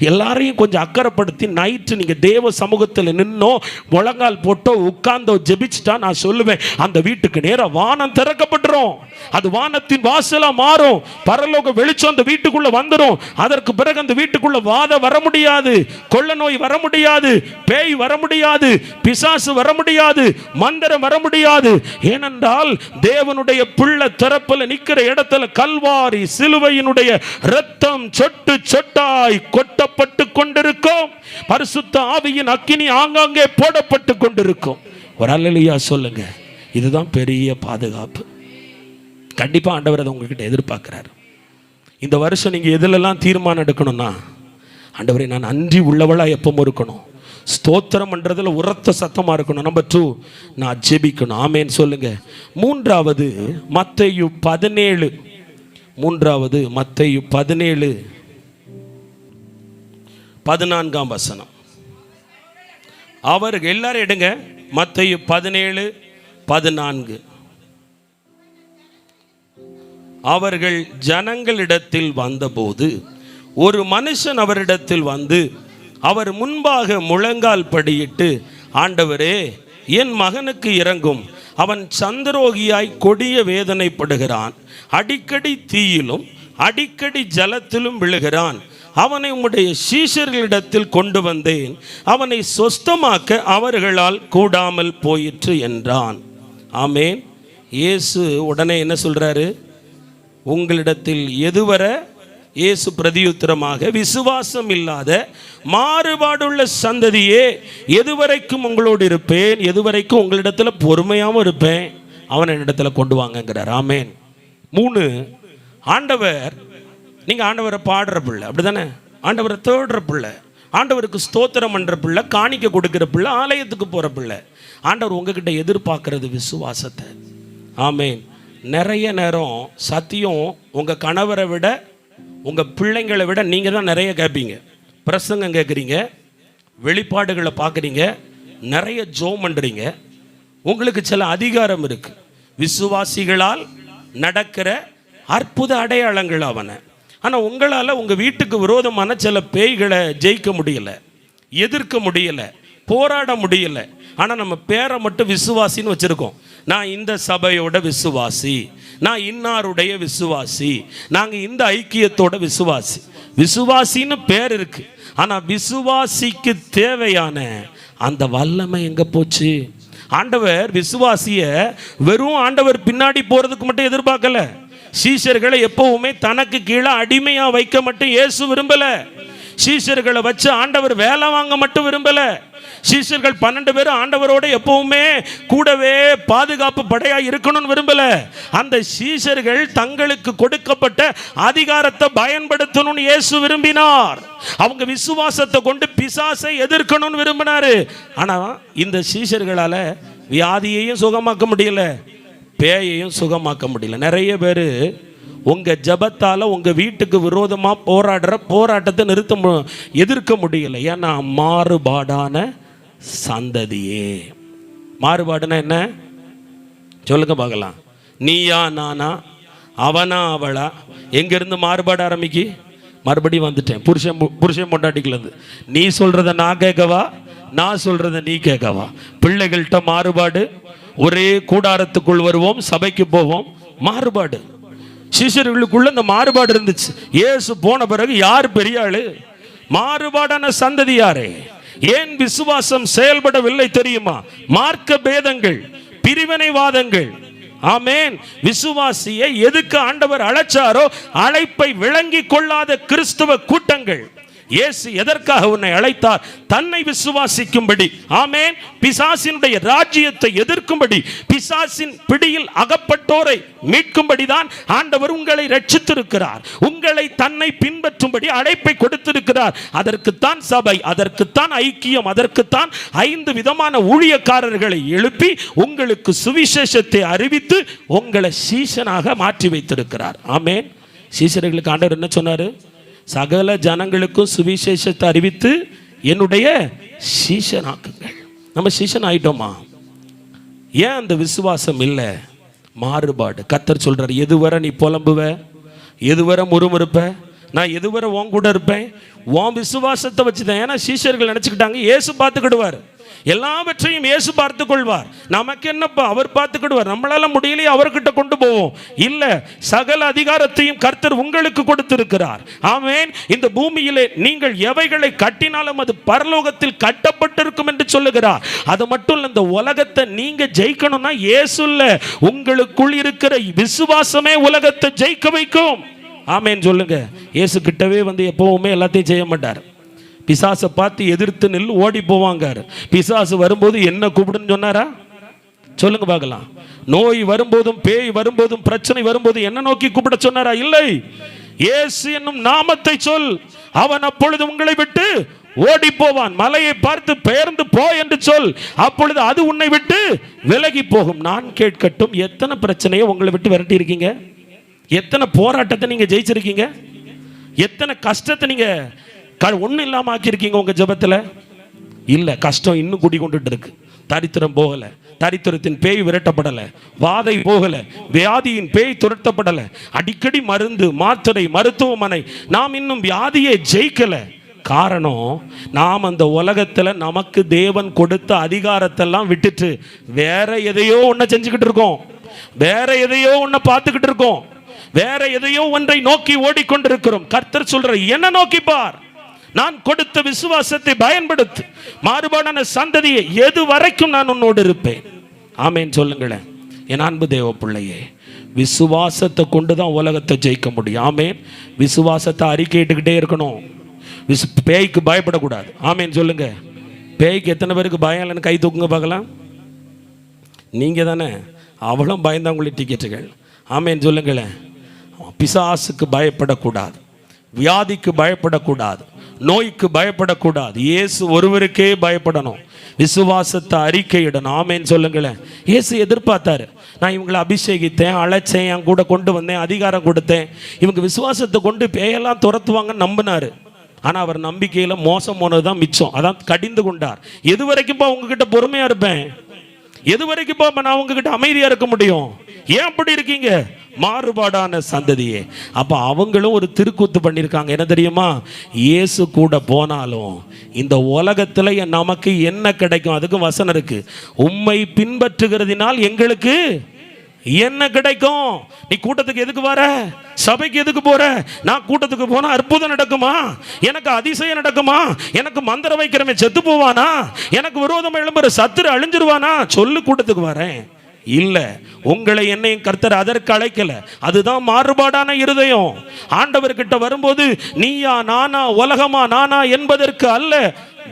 எல்லாரையும் கொஞ்சம் அக்கறைப்படுத்தி நைட்டு நீங்க தேவ சமூகத்தில் நின்னோ முழங்கால் போட்டோ உட்கார்ந்தோ ஜெபிச்சுட்டா, நான் சொல்லுவேன் அந்த வீட்டுக்கு நேரம் வானம் திறக்கப்பட்டுரும், அது வானத்தின் வாசலா மாறும், பரலோக வெளிச்சம் அந்த வீட்டுக்குள்ள வந்துடும். அதற்கு பிறகு அந்த வீட்டுக்குள்ள வாத வர முடியாது, கொள்ள நோய் வர முடியாது, பேய் வர முடியாது, பிசாசு வர முடியாது, மந்திரம் வர முடியாது. ஏனென்றால் தேவனுடைய பிள்ளை திறப்புல நிக்கிற இடத்துல கல்வாரி சிலுவையினுடைய இரத்தம் சொட்டு சொட்டாய் கொட்டப்பட்டு கொண்டிருக்கும். பரிசுத்த ஆவியின் அக்கினி ஆங்காங்கே போடப்பட்டு கொண்டிருக்கும். ஒரு அல்லேலூயா சொல்லுங்க. இதுதான் பெரிய பாதுகாப்பு. கண்டிப்பா ஆண்டவர் அதை உங்ககிட்ட எதிர்பார்க்கிறார். இந்த வருஷம் நீங்க எதுலெல்லாம் தீர்மானம் எடுக்கணும்னா, ஆண்டவரே நான் நன்றி உள்ளவளா எப்பவும் இருக்கணும், ஸ்தோத்திரம் பண்றதுல உரத்த சத்தமா இருக்கணும். நம்பர் 2, நான் ஜெபிக்கணும். ஆமேன் சொல்லுங்க. 3வது மத்தேயு 17, 3வது மத்தேயு 17 14ஆம் வசனம். அவர்கள் எல்லாரும் எடுங்க, மத்தேயு 17 14. அவர்கள் ஜனங்களிடத்தில் வந்தபோது ஒரு மனுஷன் அவரிடத்தில் வந்து அவர் முன்பாக முழங்கால் படியிட்டு, ஆண்டவரே என் மகனுக்கு இரங்கும், அவன் சந்திரோகியாய் கொடிய வேதனைப்படுகிறான், அடிக்கடி தீயிலும் அடிக்கடி ஜலத்திலும் விழுகிறான், அவனை உம்முடைய சீஷர்களிடத்தில் கொண்டு வந்தேன், அவனை சொஸ்தமாக்க அவர்களால் கூடாமல் போயிற்று என்றான். ஆமேன். இயேசு உடனே என்ன சொல்றாரு? உங்களிடத்தில் எதுவரை, இயேசு பிரதியுத்தரமாக, விசுவாசம் இல்லாத மாறுபாடுள்ள சந்ததியே, எதுவரைக்கும் உங்களோடு இருப்பேன், எதுவரைக்கும் உங்களிடத்தில் பொறுமையாகவும் இருப்பேன், அவன் என்னிடத்துல கொண்டு வாங்கங்கிறார். ஆமேன். 3, ஆண்டவர், நீங்க ஆண்டவரை பாடுற பிள்ளை, அப்படிதானே? ஆண்டவரை தேடுற பிள்ளை, ஆண்டவருக்கு ஸ்தோத்திரம் பண்ற பிள்ளை, காணிக்க கொடுக்கிற பிள்ளை, ஆலயத்துக்கு போற பிள்ளை. ஆண்டவர் உங்ககிட்ட எதிர்பார்க்கிறது விசுவாசத்தை. ஆமேன். நிறைய நேரம் சத்தியம் உங்க கணவரை விட உங்க பிள்ளைங்களை விட நீங்க தான் நிறைய கேட்பீங்க. பிரசங்கம் கேட்குறீங்க, வெளிப்பாடுகளை பார்க்குறீங்க, நிறைய ஜோம் பண்ணுறீங்க, உங்களுக்கு சில அதிகாரம் இருக்கு. விசுவாசிகளால் நடக்கிற அற்புத அடையாளங்கள் அவனை. ஆனால் உங்களால் உங்கள் வீட்டுக்கு விரோதமான சில பேய்களை ஜெயிக்க முடியலை, எதிர்க்க முடியலை, போராட முடியலை. ஆனால் நம்ம பேரை மட்டும் விசுவாசின்னு வச்சுருக்கோம். நான் இந்த சபையோட விசுவாசி, நான் இன்னாருடைய விசுவாசி, நாங்கள் இந்த ஐக்கியத்தோட விசுவாசி. விசுவாசின்னு பேர் இருக்கு, ஆனால் விசுவாசிக்கு தேவையான அந்த வல்லமை எங்கே போச்சு? ஆண்டவர் விசுவாசிய வெறும் ஆண்டவர் பின்னாடி போகிறதுக்கு மட்டும் எதிர்பார்க்கல. சீஷர்களை எப்பவுமே தனக்கு கீழே அடிமையாக வைக்க மட்டும் இயேசு விரும்பலை. சீஷர்களை வச்சு ஆண்டவர் வேலை வாங்க மட்டும் விரும்பல. சீஷர்கள் 12 பேரும் ஆண்டவரோட எப்பவுமே கூடவே பாதுகாப்பு படையா இருக்கணும்னு விரும்பல. அந்த சீஷர்கள் தங்களுக்கு கொடுக்கப்பட்ட அதிகாரத்தை பயன்படுத்தணும்னு இயேசு விரும்பினார். அவங்க விசுவாசத்தை கொண்டு பிசாசை எதிர்க்கணும்னு விரும்பினாரு. ஆனா இந்த சீஷர்களால வியாதியையும் சுகமாக்க முடியல, பேயையும் சுகமாக்க முடியல. நிறைய பேர் உங்கள் ஜபத்தால் உங்கள் வீட்டுக்கு விரோதமாக போராடுற போராட்டத்தை எதிர்க்க முடியலை. ஏன்னா மாறுபாடான சந்ததியே. மாறுபாடுனா என்ன சொல்லுங்க பார்க்கலாம். நீயா நானா, அவனா அவளா, எங்கேருந்து மாறுபாடு ஆரம்பிக்கி? மறுபடியும் வந்துட்டேன் புருஷன் பொண்டாட்டிக்குலேருந்து. நீ சொல்கிறத நான் கேட்கவா, நான் சொல்கிறத நீ கேட்கவா? பிள்ளைகள்கிட்ட மாறுபாடு. ஒரே கூடாரத்துக்குள் வருவோம், சபைக்கு போவோம், மாறுபாடு. சீஷர்களுக்குள்ள இந்த மாறுபாடு இருந்துச்சு. இயேசு போன பிறகு யார் பெரிய ஆளு? மாறுபாடான சந்ததி யாரே? ஏன் விசுவாசம் செயல்படவில்லை தெரியுமா? மார்க்க பேதங்கள், பிரிவினைவாதங்கள். ஆமென். விசுவாசியை எதுக்கு ஆண்டவர் அழைச்சாரோ அழைப்பை விளங்கி கொள்ளாத கிறிஸ்துவ கூட்டங்கள். இயேசு எதற்காக உன்னை அழைத்தார்? தன்னை விசுவாசிக்கும்படி. ஆமென். பிசாசினுடைய ராஜ்யத்தை எதிர்க்கும்படி, பிசாசின் பிடியில் அகப்பட்டோரை மீட்கும்படிதான் ஆண்டவர் உங்களை ரட்சித்திருக்கிறார். உங்களை தன்னை பின்பற்றும்படி அழைப்பை கொடுத்திருக்கிறார். அதற்குத்தான் சபை, அதற்குத்தான் ஐக்கியம், அதற்குத்தான் 5 விதமான ஊழியக்காரர்களை எழுப்பி உங்களுக்கு சுவிசேஷத்தை அறிவித்து உங்களை சீஷனாக மாற்றி வைத்திருக்கிறார். ஆமென். சீஷர்களுக்கு ஆண்டவர் என்ன சொன்னாரு? சகல ஜனங்களுக்கும் சுவிசேஷத்தை அறிவித்து என்னுடைய சீஷனாக்குங்கள். நம்ம சீஷன் ஆயிட்டோமா? ஏன் அந்த விசுவாசம் இல்லை? மாறுபாடு. கர்த்தர் சொல்றார், எதுவரை நீ புலம்புவ, எதுவரை முறுமுறுப்ப, நான் எதுவரை உன் கூட இருப்பேன். உன் விசுவாசத்தை வச்சுதான். ஏன்னா சீஷர்கள் நினைச்சுக்கிட்டாங்க இயேசு பார்த்துக்கிடுவார், எல்லாவற்றையும் இயேசு பார்த்து கொள்வார், நமக்கு என்னப்பா அவர் பார்த்துக்கிடுவார், நம்மளால முடியலையே அவர்கிட்ட கொண்டு போவோம். இல்ல, சகல அதிகாரத்தையும் கர்த்தர் உங்களுக்கு கொடுத்திருக்கிறார். ஆமென். இந்த பூமியிலே நீங்கள் எவைகளை கட்டினாலும் அது பரலோகத்தில் கட்டப்பட்டிருக்கும் என்று சொல்லுகிறார். அது மட்டும் இல்ல, இந்த உலகத்தை நீங்க ஜெயிக்கணும்னா இயேசு இல்ல, உங்களுக்குள் இருக்கிற விசுவாசமே உலகத்தை ஜெயிக்க வைக்கும். ஆமென் சொல்லுங்க. இயேசு கிட்டவே வந்து எப்பவுமே எல்லாத்தையும் செய்ய மாட்டார். பிசாசை பார்த்து எதிர்த்து நில் ஓடி போவாங்க. பிசாசு வரும்போது என்ன கூப்பிடுன்னு சொன்னாரா? சொல்லுங்க பார்க்கலாம். நோய் வரும்போதும், பேய் வரும்போதும், பிரச்சனை வரும்போது என்ன நோக்கி கூப்பிட சொன்னாரா? இல்லை. இயேசு என்னும் நாமத்தை சொல், அவன் அப்பொழுது உங்களை விட்டு ஓடி போவான். மலையை பார்த்து பெயர்ந்து போ என்று சொல், அப்பொழுது அது உன்னை விட்டு விலகி போகும். நான் கேட்கட்டும், எத்தனை பிரச்சனையை உங்களை விட்டு விரட்டி இருக்கீங்க? எத்தனை போராட்டத்தை நீங்க ஜெயிச்சிருக்கீங்க? எத்தனை கஷ்டத்தை நீங்க ஒன்றும் இல்லாமல் ஆக்கியிருக்கீங்க உங்கள் ஜபத்தில்? இல்லை, கஷ்டம் இன்னும் கூடி கொண்டுட்டு இருக்கு. தரித்திரம் போகலை, தரித்திரத்தின் பேய் விரட்டப்படலை, வாதை போகலை, வியாதியின் பேய் துரத்தப்படலை, அடிக்கடி மருந்து மாத்திரை மருத்துவமனை, நாம் இன்னும் வியாதியை ஜெயிக்கலை. காரணம், நாம் அந்த உலகத்தில் நமக்கு தேவன் கொடுத்த அதிகாரத்தெல்லாம் விட்டுட்டு வேற எதையோ ஒன்றை செஞ்சுக்கிட்டு இருக்கோம், வேற எதையோ ஒன்றை பார்த்துக்கிட்டு இருக்கோம், வேற எதையோ ஒன்றை நோக்கி ஓடிக்கொண்டிருக்கிறோம். கர்த்தர் சொல்ற, என்ன நோக்கி பார், நான் கொடுத்த விசுவாசத்தை பயன்படுத்து, மாறுபாடான சந்ததியை எது வரைக்கும் நான் உன்னோடு இருப்பேன். ஆமேன் சொல்லுங்களேன். என் அன்பு தேவ பிள்ளையே, விசுவாசத்தை கொண்டு தான் உலகத்தை ஜெயிக்க முடியும். ஆமேன். விசுவாசத்தை அறிக்கையிட்டுக்கிட்டே இருக்கணும். பேய்க்கு பயப்படக்கூடாது. ஆமேன் சொல்லுங்க. பேய்க்கு எத்தனை பேருக்கு பயம் இல்லைன்னு கை தூக்குங்க பார்க்கலாம். நீங்க தானே. அவளும் பயந்தவங்களே டிக்கெட்டுகள். ஆமேன் சொல்லுங்களேன். பிசாசுக்கு பயப்படக்கூடாது, வியாதிக்கு பயப்படக்கூடாது, நோய்க்கு பயப்படக்கூடாது. இயேசு ஒருவருக்கே பயப்படணும். விசுவாசத்தை அறிக்கையிடணும். ஆமேன்னு சொல்லுங்களேன். இயேசு எதிர்பார்த்தாரு, நான் இவங்களை அபிஷேகித்தேன், அழைச்சேன், என் கூட கொண்டு வந்தேன், அதிகாரம் கொடுத்தேன், இவங்க விசுவாசத்தை கொண்டு பேயெல்லாம் துரத்துவாங்கன்னு நம்பினாரு. ஆனால் அவர் நம்பிக்கையில் மோசம் போனது தான் மிச்சம். அதான் கடிந்து கொண்டார். எது வரைக்கும்ப்பா உங்ககிட்ட பொறுமையாக இருப்பேன்? எது வரைக்கும்ப்பா நான் உங்ககிட்ட அமைதியாக இருக்க முடியும்? ஏன் அப்படி இருக்கீங்க? மாறுபாடான சந்ததியே. அப்ப அவங்களும் ஒரு திருக்கூத்து பண்ணியிருக்காங்க. என்ன தெரியுமா? இயேசு கூட போனாலும் இந்த உலகத்துல நமக்கு என்ன கிடைக்கும்? அதுக்கு வசனம் இருக்கு, உம்மை பின்பற்றுகிறதினால் எங்களுக்கு என்ன கிடைக்கும்? நீ கூட்டத்துக்கு எதுக்கு வர? சபைக்கு எதுக்கு போற? நான் கூட்டத்துக்கு போனா அற்புதம் நடக்குமா? எனக்கு அதிசயம் நடக்குமா? எனக்கு மந்திரம் வைக்கிறவன் செத்து போவானா? எனக்கு விரோதம் எழும்புற சத்துரு அழிஞ்சிருவானா? சொல்லு, கூட்டத்துக்கு வரேன். இல்ல, உங்களை என்னையும் கர்த்தர் அதற்கு அழைக்கல. அதுதான் மாறுபாடான இருதயம். ஆண்டவர்கிட்ட வரும்போது நீயா நானா, உலகமா நானா என்பதற்கு அல்ல,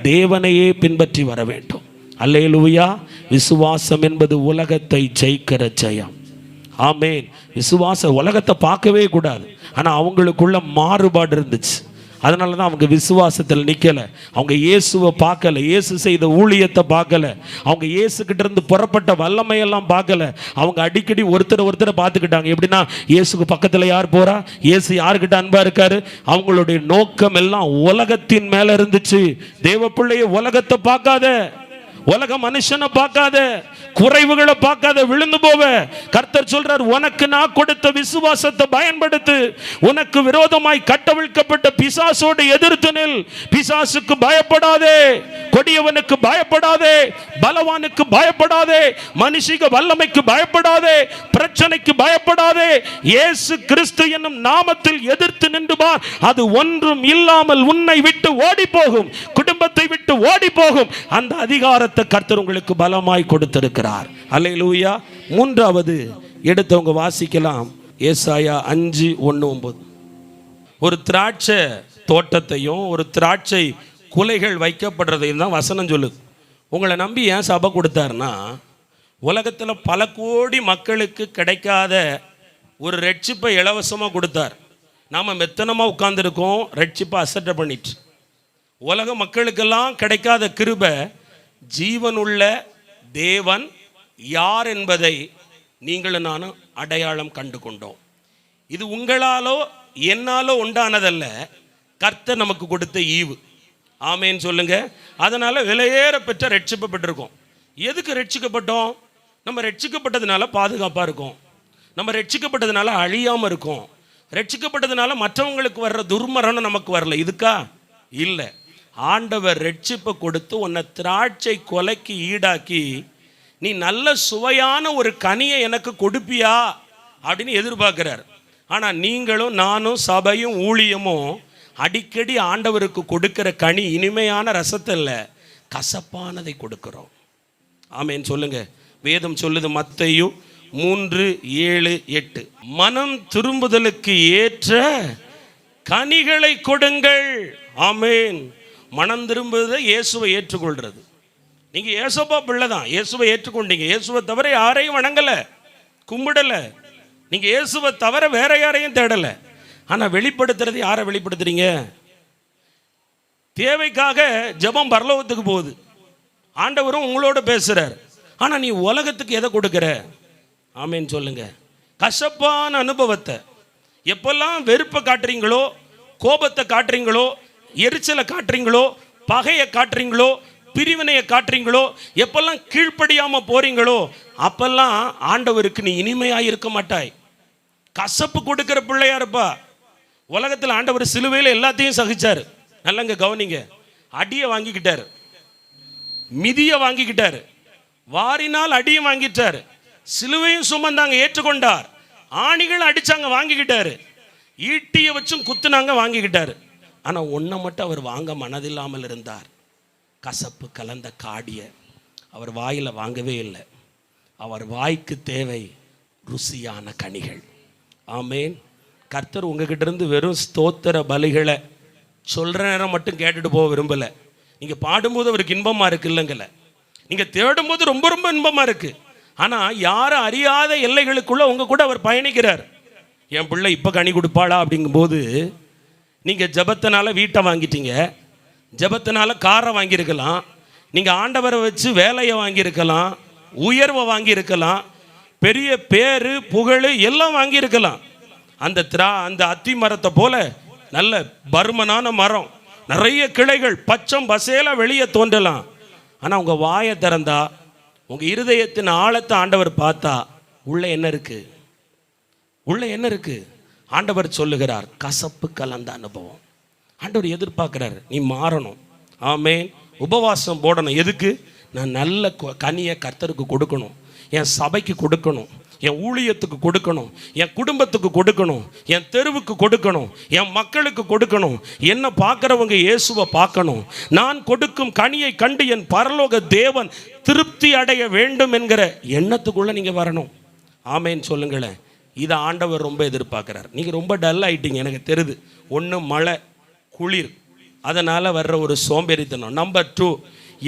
தேவனையே பின்பற்றி வர வேண்டும். அல்லேலூயா. விசுவாசம் என்பது உலகத்தை ஜெயிக்கிற ஜெயம். ஆமேன். விசுவாச உலகத்தை பார்க்கவே கூடாது. ஆனால் அவங்களுக்குள்ள மாறுபாடு இருந்துச்சு. அதனால தான் அவங்க விசுவாசத்தில் நிற்கலை. அவங்க இயேசுவை பார்க்கல, இயேசு செய்த ஊழியத்தை பார்க்கல, அவங்க இயேசுக்கிட்ட இருந்து புறப்பட்ட வல்லமையெல்லாம் பார்க்கல. அவங்க அடிக்கடி ஒருத்தரை பார்த்துக்கிட்டாங்க. எப்படின்னா, இயேசுக்கு பக்கத்தில் யார் போறா, இயேசு யாருக்கிட்ட அன்பா இருக்காரு. அவங்களுடைய நோக்கம் எல்லாம் உலகத்தின் மேல இருந்துச்சு. தேவ பிள்ளைய உலகத்தை பார்க்காத, உலக மனுஷனை பார்க்காத, குறைவுகளை பார்க்காத, விழுந்து போவ. கர்த்தர் சொல்றார், உனக்கு நான் கொடுத்த விசுவாசத்தை பயன்படுத்து. உனக்கு விரோதமாய் கட்டவிழ்க்கப்பட்ட பிசாசோடு எதிர்த்து நில். பிசாசுக்கு பயப்படாதே, கொடியவனுக்கு பயப்படாதே, பலவானுக்கு பயப்படாதே, மனுஷிக வல்லமைக்கு பயப்படாதே, பிரச்சனைக்கு பயப்படாதே. இயேசு கிறிஸ்து என்னும் நாமத்தில் எதிர்த்து நின்று பார். அது ஒன்றும் இல்லாமல் உன்னை விட்டு ஓடி போகும், குடும்பத்தை விட்டு ஓடி போகும். அந்த அதிகாரத்தை கர்த்தர் உங்களுக்கு பலமாய் கொடுத்திருக்கிறார். அல்லேலூயா. மூன்றாவது எடுத்தவங்க வாசிக்கலாம், ஏசாயா 5:1-9. ஒரு திராட்சை தோட்டத்தையும் ஒரு திராட்சை குலைகள் வைக்கப்படுறதையும் தான் வசனம் சொல்லுது. உங்களை நம்பி ஏன் சபை கொடுத்தாருன்னா, உலகத்தில் பல கோடி மக்களுக்கு கிடைக்காத ஒரு ரட்சிப்பை இலவசமாக கொடுத்தார். நாம் மெத்தனமாக உட்கார்ந்துருக்கோம், ரட்சிப்பை அசட்டை பண்ணிட்டு. உலக மக்களுக்கெல்லாம் கிடைக்காத கிருபை, ஜீவனுள்ள தேவன் யார் என்பதை நீங்களும் நானும் அடையாளம் கண்டு கொண்டோம். இது உங்களாலோ என்னாலோ உண்டானதல்ல, கர்த்தர் நமக்கு கொடுத்த ஈவு. ஆமேன்னு சொல்லுங்க. அதனால விலையேற பெற்ற ரட்சிக்கப்பட்டிருக்கோம். எதுக்கு ரட்சிக்கப்பட்டோம்? நம்ம ரட்சிக்கப்பட்டதுனால பாதுகாப்பாக இருக்கும், நம்ம ரட்சிக்கப்பட்டதுனால அழியாமல் இருக்கும், ரட்சிக்கப்பட்டதுனால மற்றவங்களுக்கு வர்ற துர்மரணம் நமக்கு வரல. இதுக்கா? இல்லை. ஆண்டவர் ரட்சிப்பை கொடுத்து உன்னை திராட்சை கொலைக்கு ஈடாக்கி, நீ நல்ல சுவையான ஒரு கனியை எனக்கு கொடுப்பியா அப்படின்னு எதிர்பார்க்கிறார். ஆனால் நீங்களும் நானும் சபையும் ஊழியமும் அடிக்கடி ஆண்டவருக்கு கொடுக்கிற கனி இனிமையான ரசத்தை இல்லை, கசப்பானதை கொடுக்கிறோம். ஆமேன்னு சொல்லுங்க. வேதம் சொல்லுது, மத்தேயு 3:7-8, மனம் திரும்புதலுக்கு ஏற்ற கனிகளை கொடுங்கள். ஆமேன். மனம் திரும்புவதை இயேசுவை ஏற்றுக்கொள்றது. நீங்கள் இயேசுப்பா பிள்ளை தான், இயேசுவை ஏற்றுக்கொண்டீங்க. இயேசுவை தவிர யாரையும் வணங்கலை, கும்பிடலை. நீங்கள் இயேசுவை தவிர வேற யாரையும் தேடலை. ஆனால் வெளிப்படுத்துறது யாரை வெளிப்படுத்துறீங்க? தேவைக்காக ஜெபம் பரலோகத்துக்கு போகுது, ஆண்டவரும் உங்களோட பேசுகிறார். ஆனால் நீ உலகத்துக்கு எதை கொடுக்குற? ஆமேன்னு சொல்லுங்க. கசப்பான அனுபவத்தை எப்பெல்லாம் வெறுப்பை காட்டுறீங்களோ, கோபத்தை காட்டுறீங்களோ, எரிச்சலை காட்டுறீங்களோ, பகையை காட்டுறீங்களோ, பிரிவினையை காட்டுறீங்களோ, எப்பெல்லாம் கீழ்ப்படியாமல் போறீங்களோ, அப்பெல்லாம் ஆண்டவருக்கு நீ இனிமையாக இருக்க மாட்டாய். கசப்பு கொடுக்கிற பிள்ளையா இருப்பா. உலகத்தில் ஆண்டவர் சிலுவையில் எல்லாத்தையும் சகிச்சார். நல்லங்க கவனிங்க. அடியை வாங்கிக்கிட்டார், மிதியை வாங்கிக்கிட்டார், வாரினால் அடியும் வாங்கிட்டார், சிலுவையும் சுமந்தாங்க ஏற்றுக்கொண்டார், ஆணிகள் அடிச்சாங்க வாங்கிக்கிட்டாரு, ஈட்டியை வச்சும் குத்துனாங்க வாங்கிக்கிட்டாரு. ஆனால் ஒன்றை மட்டும் அவர் வாங்க மனதில்லாமல் இருந்தார். கசப்பு கலந்த காடிய அவர் வாயில் வாங்கவே இல்லை. அவர் வாய்க்கு தேவை ருசியான கனிகள். ஆமேன். கர்த்தர் உங்ககிட்ட இருந்து வெறும் ஸ்தோத்திர பலிகளை சொல்கிற நேரம் மட்டும் கேட்டுட்டு போக விரும்பலை. நீங்கள் பாடும்போது அவருக்கு இன்பமாக இருக்குது இல்லைங்கல்ல, நீங்கள் தேடும்போது ரொம்ப ரொம்ப இன்பமாக இருக்குது. ஆனால் யாரும் அறியாத எல்லைகளுக்குள்ளே உங்கள் கூட அவர் பயணிக்கிறார். என் பிள்ளை இப்போ கனி கொடுப்பாளா அப்படிங்கும்போது, நீங்கள் ஜபத்தினால வீட்டை வாங்கிட்டீங்க, ஜபத்தினால காரை வாங்கியிருக்கலாம், நீங்கள் ஆண்டவரை வச்சு வேலையை வாங்கியிருக்கலாம், உயர்வை வாங்கியிருக்கலாம், பெரிய பேரு புகழ் எல்லாம் வாங்கியிருக்கலாம். அந்த அத்தி மரத்தை போல நல்ல பருமனான மரம், நிறைய கிளைகள் பச்சம் பசேல வெளியே தோன்றலாம். ஆனால் உங்கள் வாயை திறந்தா, உங்கள் இருதயத்தின் ஆழத்தை ஆண்டவர் பார்த்தா, உள்ள என்ன இருக்கு? உள்ள என்ன இருக்கு? ஆண்டவர் சொல்லுகிறார், கசப்பு கலந்த அனுபவம். ஆண்டவர் எதிர்பார்க்கிறார், நீ மாறணும். ஆமென். உபவாசம் போடணும். எதுக்கு? நான் நல்ல கனியை கர்த்தருக்கு கொடுக்கணும், என் சபைக்கு கொடுக்கணும், என் ஊழியத்துக்கு கொடுக்கணும், என் குடும்பத்துக்கு கொடுக்கணும், என் தெருவுக்கு கொடுக்கணும், என் மக்களுக்கு கொடுக்கணும், என்ன பார்க்குறவங்க இயேசுவை பார்க்கணும். நான் கொடுக்கும் கனியை கண்டு என் பரலோக தேவன் திருப்தி அடைய வேண்டும் என்கிற எண்ணத்துக்குள்ளே நீங்கள் வரணும். ஆமேன்னு சொல்லுங்களேன். இதை ஆண்டவர் ரொம்ப எதிர்பார்க்குறார். நீங்கள் ரொம்ப டல் ஆகிட்டீங்க, எனக்கு தெரியுது. ஒன்று மழை, குளிர், அதனால் வர்ற ஒரு சோம்பேறித்தனம். நம்பர் 2,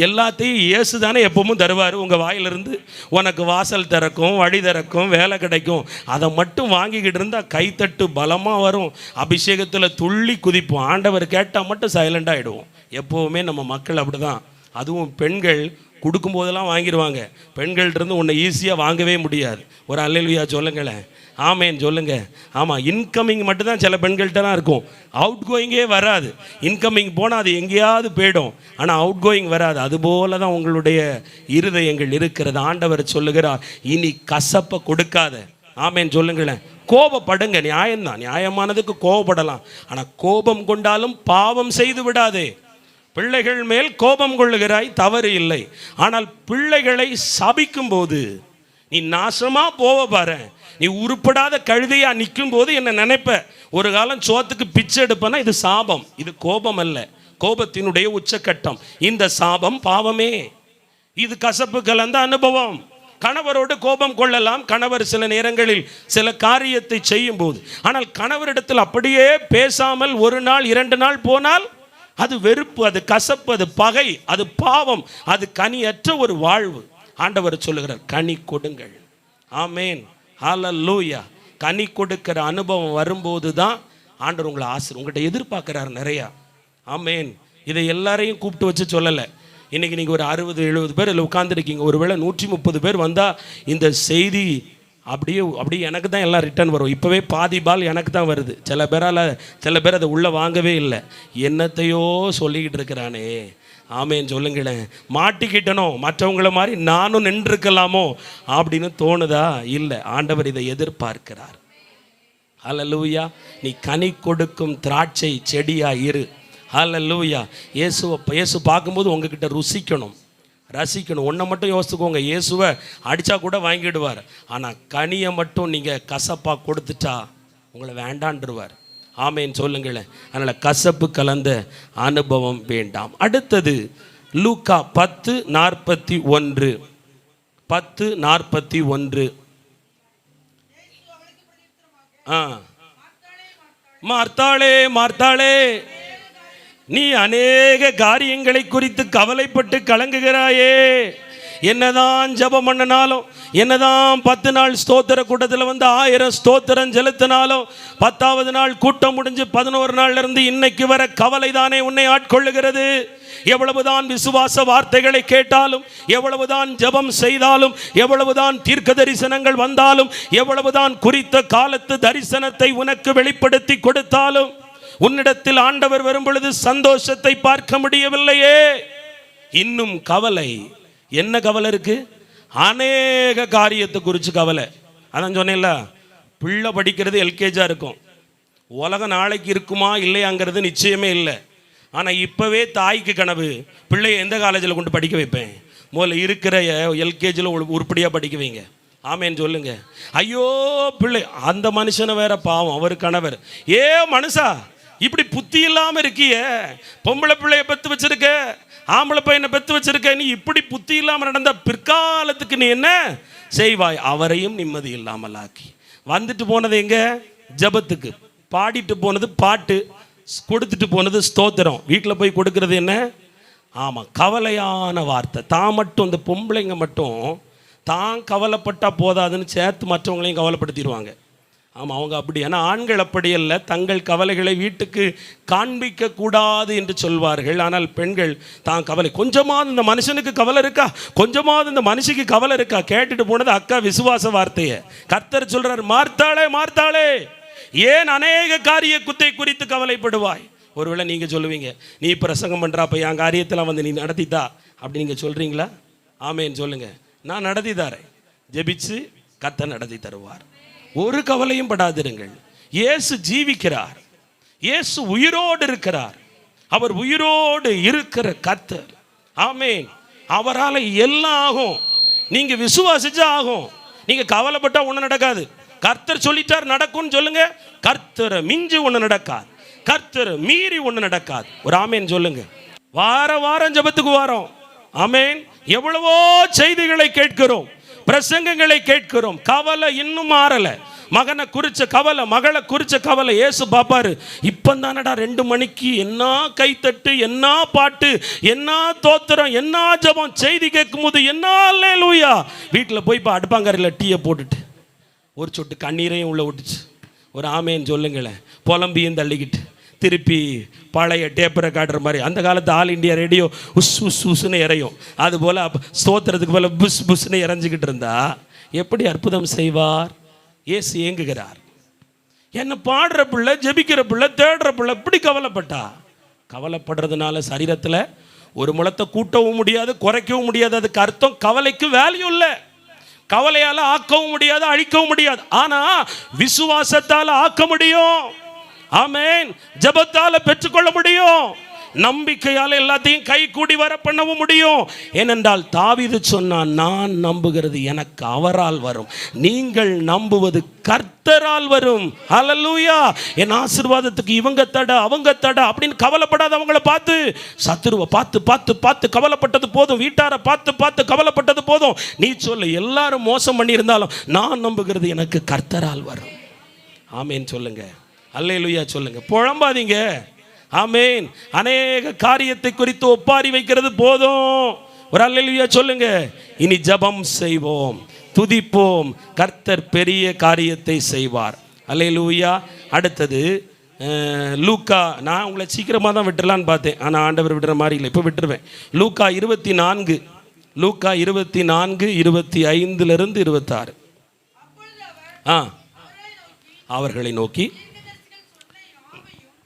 எல்லாத்தையும் இயேசு தானே எப்பவும் தருவார். உங்கள் வாயிலிருந்து உனக்கு வாசல் திறக்கும், வழி திறக்கும், வேலை கிடைக்கும். அதை மட்டும் வாங்கிக்கிட்டு இருந்தால் கைத்தட்டு பலமாக வரும், அபிஷேகத்தில் துள்ளி குதிப்போம். ஆண்டவர் கேட்டால் மட்டும் சைலண்ட் ஆகிடுவோம். எப்போவுமே நம்ம மக்கள் அப்படி தான். அதுவும் பெண்கள் கொடுக்கும்போதெல்லாம் வாங்கிடுவாங்க. பெண்கள்கிட்டருந்து உன்னை ஈஸியாக வாங்கவே முடியாது. ஒரு அல்லேலூயா சொல்லுங்களேன். ஆமேன்னு சொல்லுங்க. ஆமாம், இன்கமிங் மட்டும்தான் சில பெண்கள்கிட்ட தான் இருக்கும், அவுட் கோயிங்கே வராது. இன்கமிங் போனால் அது எங்கேயாவது போயிடும், ஆனால் அவுட் கோயிங் வராது. அதுபோல தான் உங்களுடைய இருதயங்கள் இருக்கிறது. ஆண்டவர் சொல்லுகிறார், இனி கசப்பை கொடுக்காத. ஆமேன்னு சொல்லுங்களேன். கோபப்படுங்க, நியாயம்தான், நியாயமானதுக்கு கோபப்படலாம். ஆனால் கோபம் கொண்டாலும் பாவம் செய்து விடாதே. பிள்ளைகள் மேல் கோபம் கொள்ளுகிறாய், தவறு இல்லை. ஆனால் பிள்ளைகளை சபிக்கும் போது நீ நாசமாக போவ பாரு. நீ உருப்படாத கழுதையா நிற்கும் போது என்ன நினைப்ப, ஒரு காலம் சோத்துக்கு பிச்சை எடுப்பேன்னா இது சாபம், இது கோபம் அல்ல, கோபத்தினுடைய உச்சக்கட்டம். இந்த சாபம் பாவமே. இது கசப்பு கலந்த அனுபவம். கணவரோடு கோபம் கொள்ளலாம், கணவர் சில நேரங்களில் சில காரியத்தை செய்யும் போது. ஆனால் கணவரிடத்தில் அப்படியே பேசாமல் 1 நாள் 2 நாள் போனால் அது வெறுப்பு, அது கசப்பு, அது பகை, அது பாவம், அது கனியற்ற ஒரு வாழ்வு. ஆண்டவர் சொல்லுகிறார், கனி கொடுங்கள். ஆமேன், ஹல்லேலூயா. கனி கொடுக்கிற அனுபவம் வரும்போது தான் ஆண்டவர் உங்களை உங்கள்கிட்ட எதிர்பார்க்குறாரு நிறையா. ஆமேன். இதை எல்லாரையும் கூப்பிட்டு வச்சு சொல்லலை. இன்றைக்கி நீங்கள் ஒரு 60-70 பேர் இதில் உட்காந்துருக்கீங்க. ஒருவேளை 130 பேர் வந்தால் இந்த செய்தி அப்படியே எனக்கு தான் எல்லாம் ரிட்டர்ன் வரும். இப்போவே பாதி பால் எனக்கு தான் வருது. சில பேர் அதை உள்ளே வாங்கவே இல்லை. என்னத்தையோ சொல்லிக்கிட்டு இருக்கிறானே. ஆமேன்னு சொல்லுங்களேன். மாட்டிக்கிட்டனோ, மற்றவங்கள மாதிரி நானும் நின்றுருக்கலாமோ அப்படின்னு தோணுதா? இல்லை, ஆண்டவர் இதை எதிர்பார்க்கிறார். ஹல்லேலூயா. நீ கனி கொடுக்கும் திராட்சை செடியா இரு. ஹல்லேலூயா. இயேசு பார்க்கும்போது உங்ககிட்ட ரசிக்கணும். ஒன்றை மட்டும் யோசிச்சுக்கோங்க, இயேசுவை அடித்தா கூட வாங்கிடுவார். ஆனால் கனியை மட்டும் நீங்கள் கசப்பாக கொடுத்துட்டா உங்களை வேண்டான்றுவார். ஆமேன்னு சொல்லுங்களேன். அதனால் கசப்பு கலந்த அனுபவம் வேண்டாம். அடுத்தது லூக்கா 10:41. 10:41. மார்த்தாளே மார்த்தாளே, நீ அநேக காரியங்களை குறித்து கவலைப்பட்டு கலங்குகிறாயே. என்னதான் ஜெபம் பண்ணினாலும், என்னதான் 10 நாள் ஸ்தோத்திர கூட்டத்தில் வந்து 1000 ஸ்தோத்திரம் செலுத்தினாலும், 10ஆவது நாள் கூட்டம் முடிஞ்சு 11 நாள்ல இருந்து இன்னைக்கு வர கவலை தானே உன்னை ஆட்கொள்ளுகிறது. எவ்வளவுதான் விசுவாச வார்த்தைகளை கேட்டாலும், எவ்வளவுதான் ஜெபம் செய்தாலும், எவ்வளவுதான் தீர்க்க தரிசனங்கள் வந்தாலும், எவ்வளவுதான் குறித்த காலத்து தரிசனத்தை உனக்கு வெளிப்படுத்தி கொடுத்தாலும், உன்னிடத்தில் ஆண்டவர் வரும் பொழுது சந்தோஷத்தை பார்க்க முடியவில்லையே. இன்னும் கவலை. என்ன கவலை இருக்கு? அநேக காரியத்தை குறித்து கவலை. அதான் சொன்னேன்ல, பிள்ளை படிக்கிறது எல்கேஜாக இருக்கும். உலகம் நாளைக்கு இருக்குமா இல்லையாங்கிறது நிச்சயமே இல்லை. ஆனால் இப்போவே தாய்க்கு கனவு, பிள்ளையை எந்த காலேஜில் கொண்டு படிக்க வைப்பேன், முதல்ல இருக்கிற எல்கேஜியில் உருப்படியாக படிக்க வைங்க. ஆமேன்னு சொல்லுங்க. ஐயோ பிள்ளை, அந்த மனுஷனை வேற பாவம், அவர் கணவர். மனுஷா இப்படி புத்தி இல்லாமல் இருக்கிய, பொம்பளை பிள்ளைய பெற்று வச்சிருக்க, ஆம்பளை பையனை பெற்று வச்சிருக்க, நீ இப்படி புத்தி இல்லாமல் நடந்த பிற்காலத்துக்கு நீ என்ன செய்வாய்? அவரையும் நிம்மதி இல்லாமல் ஆக்கி. வந்துட்டு போனது எங்க? ஜபத்துக்கு. பாடிட்டு போனது பாட்டு, கொடுத்துட்டு போனது ஸ்தோத்திரம். வீட்டில் போய் கொடுக்கறது என்ன? ஆமாம், கவலையான வார்த்தை. தான் மட்டும், இந்த பொம்பளைங்க மட்டும் தான் கவலைப்பட்டால் போதாதுன்னு சேர்த்து மற்றவங்களையும் கவலைப்படுத்திடுவாங்க. ஆமாம், அவங்க அப்படி. ஏன்னா ஆண்கள் அப்படி அல்ல, தங்கள் கவலைகளை வீட்டுக்கு காண்பிக்க கூடாது என்று சொல்வார்கள். ஆனால் பெண்கள் தான் கவலை, கொஞ்சமாவது இந்த மனுஷனுக்கு கவலை இருக்கா, கொஞ்சமாவது இந்த மனுஷிக்கு கவலை இருக்கா, கேட்டுட்டு போனது அக்கா விசுவாச வார்த்தையை. கர்த்தர் சொல்றார், மார்த்தாளே மார்த்தாளே, ஏன் அநேக காரியத்தை குறித்து கவலைப்படுவாய்? ஒருவேளை நீங்கள் சொல்லுவீங்க, நீ பிரசங்கம் பண்ணுறாப்ப என் காரியத்தில் வந்து நீ நடத்தித்தா அப்படி நீங்கள் சொல்கிறீங்களா? ஆமேன்னு சொல்லுங்கள். நான் நடத்தி தரேன். ஜெபிச்சு கர்த்தர் நடத்தி தருவார். ஒரு கவலையும் படாதிருங்கள். இயேசு ஜீவிக்கிறார், இயேசு உயிரோடு இருக்கிறார். அவர் உயிரோடு இருக்கிற கர்த்தர். ஆமென். அவரால் எல்லாம் ஆகும். நீங்க விசுவாசிச்சா ஆகும். நீங்க கவலைப்பட்டா ஒண்ணு நடக்காது. கர்த்தர் சொல்லிட்டார் நடக்கும்னு சொல்லுங்க. கர்த்தரை மிஞ்சி ஒண்ணு நடக்காது, கர்த்தரை மீறி ஒண்ணு நடக்காது. ஒரு ஆமேன் சொல்லுங்க. வாரம் ஜெபத்துக்கு வாரோம். ஆமேன். எவ்வளவோ செய்திகளை கேட்கிறோம், பிரசங்கங்களை கேட்கிறோம். கவலை இன்னும் மாறல. மகனை குறிச்ச கவலை, மகளை குறிச்ச கவலை. இயேசு பாப்பாரு, இப்பந்தானடா 2 மணிக்கு என்ன கைத்தட்டு, என்ன பாட்டு, என்ன தோத்திரம், என்ன ஜெபம். செய்தி கேட்கும் போது என்ன அல்லேலூயா. வீட்டில் போய் இப்போ அடுப்பாங்கரையில் டீயை போட்டுட்டு ஒரு சொட்டு கண்ணீரையும் உள்ள விட்டுச்சு. ஒரு ஆமேன்னு சொல்லுங்களேன். புலம்பியும் தள்ளிக்கிட்டு திருப்பி பழைய டேப்பரை காட்டுற மாதிரி. அந்த காலத்து ஆல் இண்டியா ரேடியோ உஸ் உஸ் உஸ்ன்னு இறையும். அதுபோல் ஸ்தோத்திரத்துக்கு போல புஸ் புஸ்ன்னு இறைஞ்சிக்கிட்டு இருந்தா எப்படி அற்புதம் செய்வார்? இயேசு ஏங்குகிறார். என்ன பாடுற பிள்ளை, ஜெபிக்கிற பிள்ளை, தேடுற பிள்ளை இப்படி கவலைப்பட்டா, கவலைப்படுறதுனால சரீரத்தில் ஒரு முளத்தை கூட்டவும் முடியாது, குறைக்கவும் முடியாது. அதுக்கு அர்த்தம் கவலைக்கு வேல்யூ இல்லை. கவலையால் ஆக்கவும் முடியாது, அழிக்கவும் முடியாது. ஆனால் விசுவாசத்தால் ஆக்க முடியும். ஆமென். ஜெபத்தால் பெற்றுக்கொள்ள முடியும். நம்பிக்கையால் எல்லாத்தையும் கை கூடி வர பண்ணவும் முடியும். ஏனென்றால் தாவீது சொன்னான், நான் நம்புகிறது எனக்கு அவரால் வரும், நீங்கள் நம்புவது கர்த்தரால் வரும். ஹல்லேலூயா. என் ஆசீர்வாதத்துக்கு இவங்க தட அவங்க தட அப்படின்னு கவலைப்படாத. அவங்கள பார்த்து, சத்துருவை பார்த்து பார்த்து பார்த்து கவலைப்பட்டது போதும், வீட்டாரை பார்த்து பார்த்து கவலைப்பட்டது போதும். நீ சொல்லு, எல்லாரும் மோசம் பண்ணியிருந்தாலும் நான் நம்புகிறது எனக்கு கர்த்தரால் வரும். ஆமேன் சொல்லுங்க. அல்லேலூயா சொல்லுங்க. புழம்பாதீங்க. ஆமென். அநேக காரியத்தை குறித்து ஒப்பாரி வைக்கிறது போதும். ஒரு அல்லேலூயா சொல்லுங்க. இனி ஜெபம் செய்வோம், துதிப்போம். கர்த்தர் பெரிய காரியத்தை செய்வார். அல்லேலூயா. அடுத்தது லூக்கா. நான் உங்களை சீக்கிரமாக தான் விட்டுலான்னு பார்த்தேன், ஆனால் ஆண்டவர் விடுற மாதிரி இல்லை. இப்போ விட்டுருவேன். லூக்கா 24, லூக்கா 24, 25 26. அவர்களை நோக்கி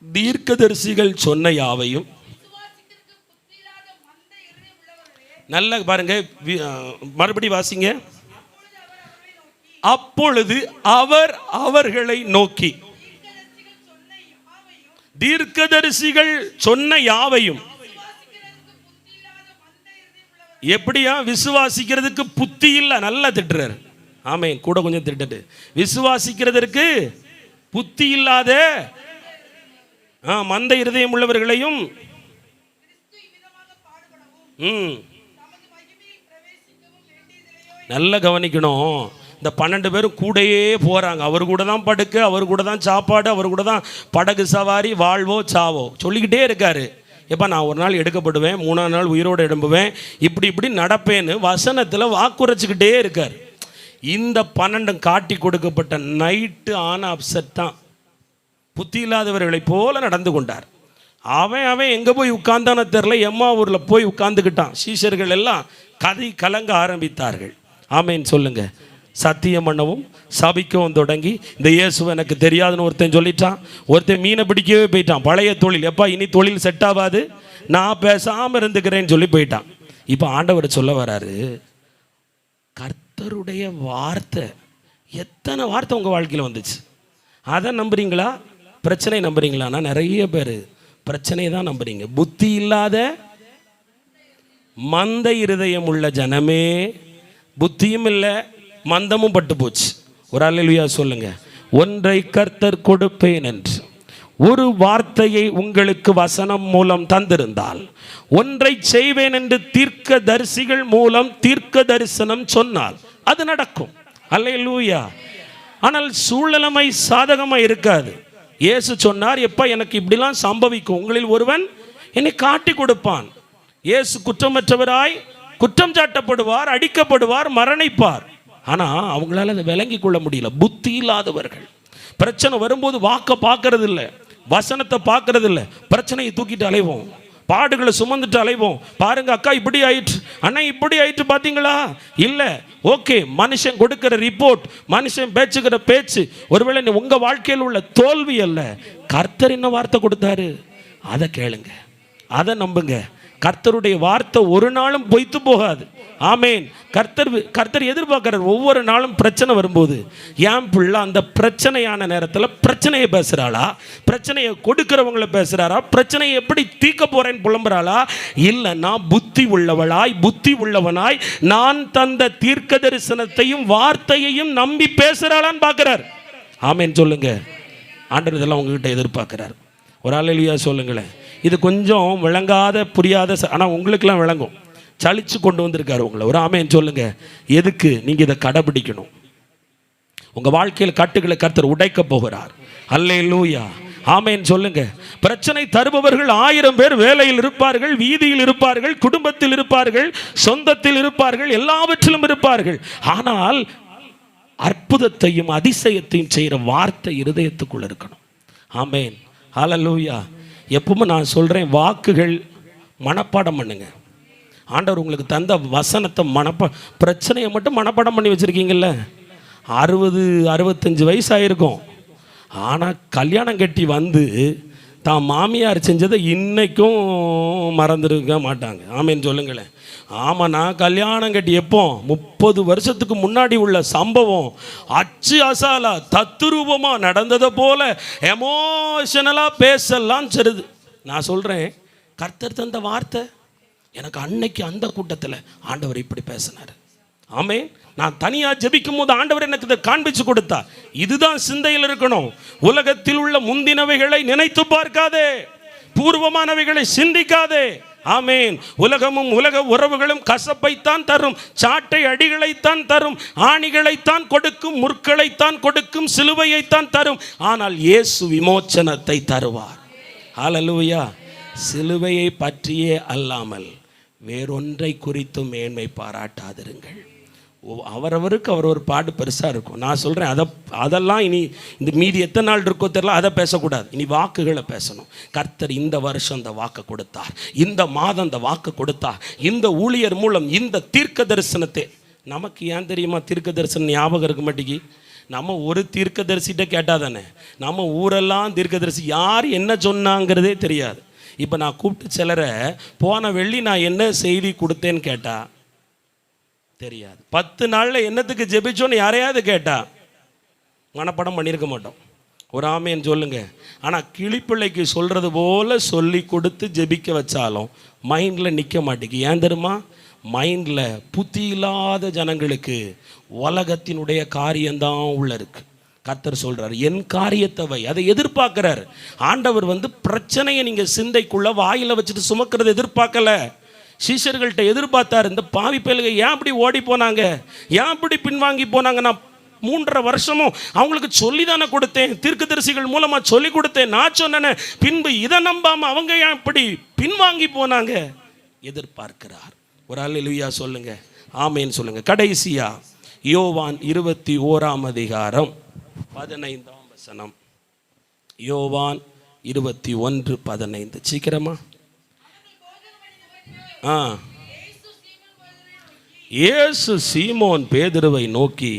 தீர்க்கதரிசிகள் சொன்ன யாவையும். நல்ல பாருங்க, மறுபடி வாசிங்க. அப்பொழுது அவர் அவர்களை நோக்கி, தீர்க்கதரிசிகள் சொன்ன யாவையும். எப்படியா? விசுவாசிக்கிறதுக்கு புத்தி இல்லை. நல்லா திட்டுறாரு. ஆமென். கூட கொஞ்சம் திட்டுட்டு, விசுவாசிக்கிறதற்கு புத்தி இல்லாத மந்த இருதயம் உள்ளவர்களையும். நல்லா கவனிக்கணும். இந்த 12 பேரும் கூடயே போகிறாங்க. அவர் கூட தான் படுக்க, அவர் கூட தான் சாப்பாடு, அவர் கூட தான் படகு சவாரி, வாழ்வோ சாவோ சொல்லிக்கிட்டே இருக்காரு. எப்போ நான் ஒரு நாள் எடுக்கப்படுவேன், 3ஆம் நாள் உயிரோடு எழும்புவேன், இப்படி நடப்பேன்னு வசனத்தில் வாக்குரைச்சிக்கிட்டே இருக்கார். இந்த 12 காட்டி கொடுக்கப்பட்ட நைட்டு ஆன அப்செட் தான். புத்தி இல்லாதவர்களைப் போல நடந்து கொண்டார். அவன் எங்கே போய் உட்கார்ந்தானோ தெரில, எம்மா ஊரில் போய் உட்கார்ந்துக்கிட்டான். சீஷர்கள் எல்லாம் கதை கலங்க ஆரம்பித்தார்கள். ஆமேன் சொல்லுங்க. சத்தியம் பண்ணவும் சபிக்கவும் தொடங்கி, இந்த இயேசு எனக்கு தெரியாதுன்னு ஒருத்தன் சொல்லிட்டான். ஒருத்தன் மீனை பிடிக்கவே போயிட்டான். பழைய தொழில், எப்பா இனி தொழில் செட் ஆகாது, நான் பேசாமல் இருந்துக்கிறேன்னு சொல்லி போயிட்டான். இப்போ ஆண்டவர் சொல்ல வராரு, கர்த்தருடைய வார்த்தை. எத்தனை வார்த்தை உங்கள் வாழ்க்கையில் வந்துச்சு? அதை நம்புறீங்களா? பிரச்சனை நம்புறீங்களான்னா நிறைய பேர் பிரச்சனையை தான் நம்புறீங்க. புத்தி இல்லாத மந்த இருதயம் உள்ள ஜனமே, புத்தியும் இல்லை மந்தமும் பட்டு போச்சு. ஒரு அல்லேலூயா சொல்லுங்க. ஒன்றை கர்த்தர் கொடுப்பேன் என்று ஒரு வார்த்தையை உங்களுக்கு வசனம் மூலம் தந்திருந்தால், ஒன்றை செய்வேன் என்று தீர்க்க தரிசிகள் மூலம் தீர்க்க தரிசனம் சொன்னால் அது நடக்கும். அல்லேலூயா. ஆனால் சூழ்நிலைமை சாதகமாக இருக்காது. இயேசு சொன்னார், எப்போ எனக்கு இப்படிலாம் சம்பவிக்கும், உங்களில் ஒருவன் என்னை காட்டி கொடுப்பான். இயேசு குற்றமற்றவராய் குற்றம் சாட்டப்படுவார், அடிக்கப்படுவார், மரணிப்பார். ஆனால் அவங்களால அதை விளங்கி கொள்ள முடியல. புத்தி இல்லாதவர்கள். பிரச்சனை வரும்போது வாக்க பார்க்கறது இல்லை, வசனத்தை பார்க்கறது இல்லை, பிரச்சனையை தூக்கிட்டு அலைவோம், பாடுகளை சுமந்துட்டு அலைவோம். பாருங்க அக்கா இப்படி ஆயிற்று, அண்ணா இப்படி ஆயிற்று, பார்த்தீங்களா? இல்லை, ஓகே, மனுஷன் கொடுக்கிற ரிப்போர்ட், மனுஷன் பேச்சுக்கிற பேச்சு ஒருவேளை உங்கள் வாழ்க்கையில் உள்ள தோல்வி அல்ல. கர்த்தர் என்ன வார்த்தை கொடுத்தாரு அதை கேளுங்க, அதை நம்புங்க. கர்த்தருடைய வார்த்தை ஒரு நாளும் பொய்த்து போகாது. ஆமேன். கர்த்தர் எதிர்பார்க்கிறார். ஒவ்வொரு நாளும் பிரச்சனை வரும்போது என் பிள்ளை அந்த பிரச்சனையான நேரத்தில் பிரச்சனையை பேசுகிறாளா, பிரச்சனையை கொடுக்கிறவங்கள பேசுகிறாரா, பிரச்சனையை எப்படி தீர்க்க போறேன்னு புலம்புறாளா, இல்லை நான் புத்தி உள்ளவனாய் நான் தந்த தீர்க்க தரிசனத்தையும் வார்த்தையையும் நம்பி பேசுகிறாளான்னு பார்க்கிறார். ஆமேன் சொல்லுங்க. ஆண்டவர் இதெல்லாம் உங்ககிட்ட எதிர்பார்க்கிறார். ஒரு அல்லேலூயா சொல்லுங்களேன். இது கொஞ்சம் விளங்காத புரியாத, ஆனால் உங்களுக்கெல்லாம் விளங்கும். சலிச்சு கொண்டு வந்திருக்காரு உங்களை. ஒரு ஆமேன் சொல்லுங்க. எதுக்கு? நீங்கள் இதை கடைபிடிக்கணும். உங்கள் வாழ்க்கையில் கட்டுகளை கர்த்தர் உடைக்க போகிறார். அல்லேலூயா ஆமேன் சொல்லுங்க. பிரச்சனை தருபவர்கள் 1000 பேர் வேலையில் இருப்பார்கள், வீதியில் இருப்பார்கள், குடும்பத்தில் இருப்பார்கள், சொந்தத்தில் இருப்பார்கள், எல்லாவற்றிலும் இருப்பார்கள். ஆனால் அற்புதத்தையும் அதிசயத்தையும் செய்கிற வார்த்தை இருதயத்துக்குள்ள இருக்கணும். ஆமேன் ஹல்லேலூயா. எப்பவுமே நான் சொல்கிறேன், வாக்குகள் மனப்பாடம் பண்ணுங்க. ஆண்டவர் உங்களுக்கு தந்த வசனத்தை பிரச்சனையை மட்டும் மனப்பாடம் பண்ணி வச்சுருக்கீங்கல்ல. 60-65 வயசாயிருக்கும். ஆனால் கல்யாணம் கட்டி வந்து தான் மாமியார் செஞ்சதை இன்னைக்கும் மறந்துருக்க மாட்டாங்க. ஆமேன்னு சொல்லுங்களேன். ஆமாம், நான் கல்யாணம் கட்டி எப்போ 30 வருஷத்துக்கு முன்னாடி உள்ள சம்பவம் அச்சு அசாலா தத்துரூபமாக நடந்ததை போல எமோஷனலாக பேசலாம் சரிது. நான் சொல்கிறேன், கர்த்தர் தந்த வார்த்தை எனக்கு அன்னைக்கு அந்த கூட்டத்தில் ஆண்டவர் இப்படி பேசினார். ஆமேன். நான் தனியாக ஜெபிக்கும் போது ஆண்டவர் எனக்கு இதை காண்பிச்சு கொடுத்தா. இதுதான் சிந்தையில் இருக்கணும். உலகத்தில் உள்ள முந்தினவைகளை நினைத்து பார்க்காதே, பூர்வமானவைகளை சிந்திக்காதே. ஆமேன். உலகமும் உலக உறவுகளும் கசப்பைத்தான் தரும், சாட்டை அடிகளைத்தான் தரும், ஆணிகளைத்தான் கொடுக்கும், முற்களைத்தான் கொடுக்கும், சிலுவையைத்தான் தரும். ஆனால் இயேசு விமோச்சனத்தை தருவார். ஹல்லேலூயா. சிலுவையை பற்றியே அல்லாமல் வேறொன்றை குறித்து மேன்மை பாராட்டாதிருங்கள். அவரவருக்கு அவர் ஒரு பாடு பெருசாக இருக்கும். நான் சொல்கிறேன், அதெல்லாம் இனி இந்த மீதி எத்தனை நாள் இருக்கோ தெரியல, அதை பேசக்கூடாது. இனி வாக்குகளை பேசணும். கர்த்தர் இந்த வருஷம் இந்த வாக்கு கொடுத்தார், இந்த மாதம் இந்த வாக்கு கொடுத்தார், இந்த ஊழியர் மூலம் இந்த தீர்க்க தரிசனத்தை. நமக்கு ஏன் தெரியுமா தீர்க்க தரிசனம் ஞாபகம் இருக்க மாட்டேங்கி? நம்ம ஒரு தீர்க்கதரிசிட்ட கேட்டால் தானே. நம்ம ஊரெல்லாம் தீர்க்கதரிசி யார் என்ன சொன்னாங்கிறதே தெரியாது. இப்போ நான் கூப்பிட்டு சிலரை போன வெள்ளி நான் என்ன செய்தி கொடுத்தேன்னு கேட்டா தெரியாது. 10 நாளில் என்னத்துக்கு ஜெபிச்சோன்னு யாரையாவது கேட்டா மனப்படம் பண்ணியிருக்க மாட்டோம். ஒரு ஆமேன்னு சொல்லுங்க. ஆனால் கிளிப்பிள்ளைக்கு சொல்கிறது போல் சொல்லி கொடுத்து ஜெபிக்க வச்சாலும் மைண்டில் நிற்க மாட்டேங்குது. ஏன் தெரியுமா? மைண்டில் புத்தி இல்லாத ஜனங்களுக்கு உலகத்தினுடைய காரியம்தான் உள்ள இருக்கு. கர்த்தர் சொல்றார், என் காரியத்தை வை. அதை எதிர்பார்க்கிறார் ஆண்டவர். பிரச்சனையை நீங்கள் சிந்தைக்குள்ள வாயில வச்சுட்டு சுமக்கிறது எதிர்பார்க்கல. சீஷர்கள்ட்ட எதிர்பார்த்தார். இந்த பாவி பயலுக ஏன் அப்படி ஓடி போனாங்க, ஏன் அப்படி பின்வாங்கி போனாங்க? நான் 3.5 வருஷமும் அவங்களுக்கு சொல்லி தானே கொடுத்தேன், தீர்க்கதரிசிகள் மூலமாக சொல்லி கொடுத்தேன், நான் சொன்னேன். பின்பு இதை நம்பாம அவங்க ஏன் இப்படி பின்வாங்கி போனாங்க? எதிர்பார்க்கிறார். ஒரு அல்லேலூயா சொல்லுங்க. ஆமேன்னு சொல்லுங்க. கடைசியா யோவான் 21ஆம் அதிகாரம் 15ஆம் வசனம். யோவான் 21:15. சீக்கிரமா. இயேசு சீமோன் பேதுருவை நோக்கி,